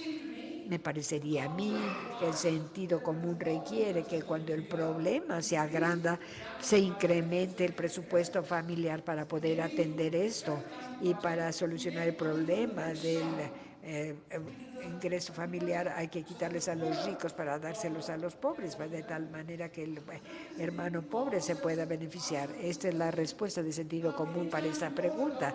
Me parecería a mí que el sentido común requiere que cuando el problema se agranda, se incremente el presupuesto familiar para poder atender esto, y para solucionar el problema del ingreso familiar hay que quitarles a los ricos para dárselos a los pobres, de tal manera que el hermano pobre se pueda beneficiar. Esta es la respuesta de sentido común para esta pregunta.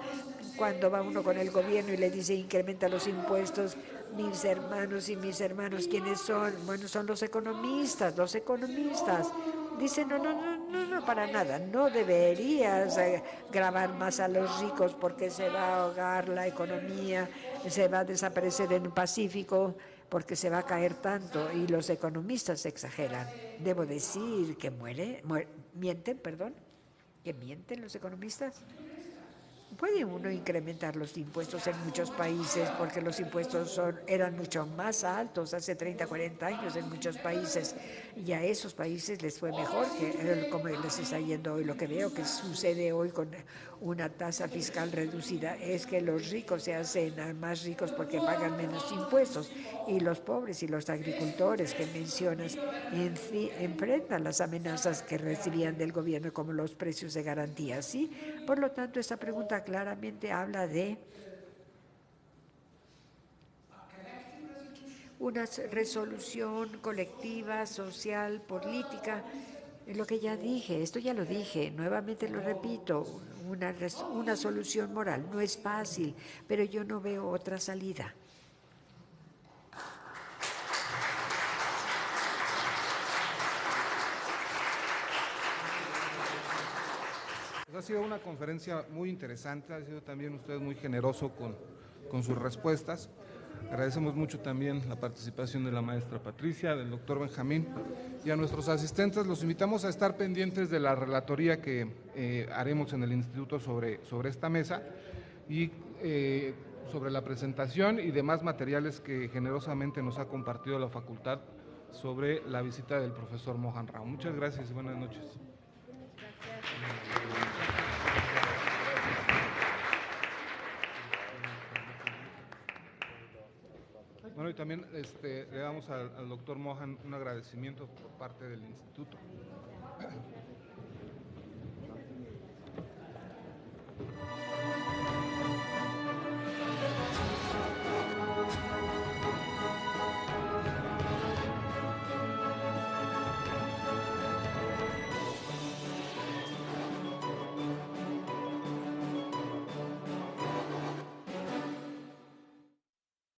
Cuando va uno con el gobierno y le dice: incrementa los impuestos, mis hermanos, ¿quiénes son? Bueno, son los economistas. Dicen: no, para nada, no deberías gravar más a los ricos porque se va a ahogar la economía, se va a desaparecer en el Pacífico porque se va a caer tanto, y los economistas exageran. Debo decir que mienten los economistas. Puede uno incrementar los impuestos en muchos países porque los impuestos eran mucho más altos hace 30, 40 años en muchos países, y a esos países les fue mejor que como les está yendo hoy. Lo que veo que sucede hoy con una tasa fiscal reducida es que los ricos se hacen más ricos porque pagan menos impuestos, y los pobres y los agricultores que mencionas enfrentan las amenazas que recibían del gobierno, como los precios de garantía. ¿Sí? Por lo tanto, esta pregunta claramente habla de una resolución colectiva, social, política. Es lo que ya dije, esto ya lo dije, nuevamente lo repito: una solución moral. No es fácil, pero yo no veo otra salida. Ha sido una conferencia muy interesante, ha sido también usted muy generoso con sus respuestas. Agradecemos mucho también la participación de la maestra Patricia, del doctor Benjamín, y a nuestros asistentes los invitamos a estar pendientes de la relatoría que haremos en el instituto sobre esta mesa, y sobre la presentación y demás materiales que generosamente nos ha compartido la facultad sobre la visita del profesor Mohan Rao. Muchas gracias y buenas noches. Bueno, y también le damos al doctor Mohan un agradecimiento por parte del instituto.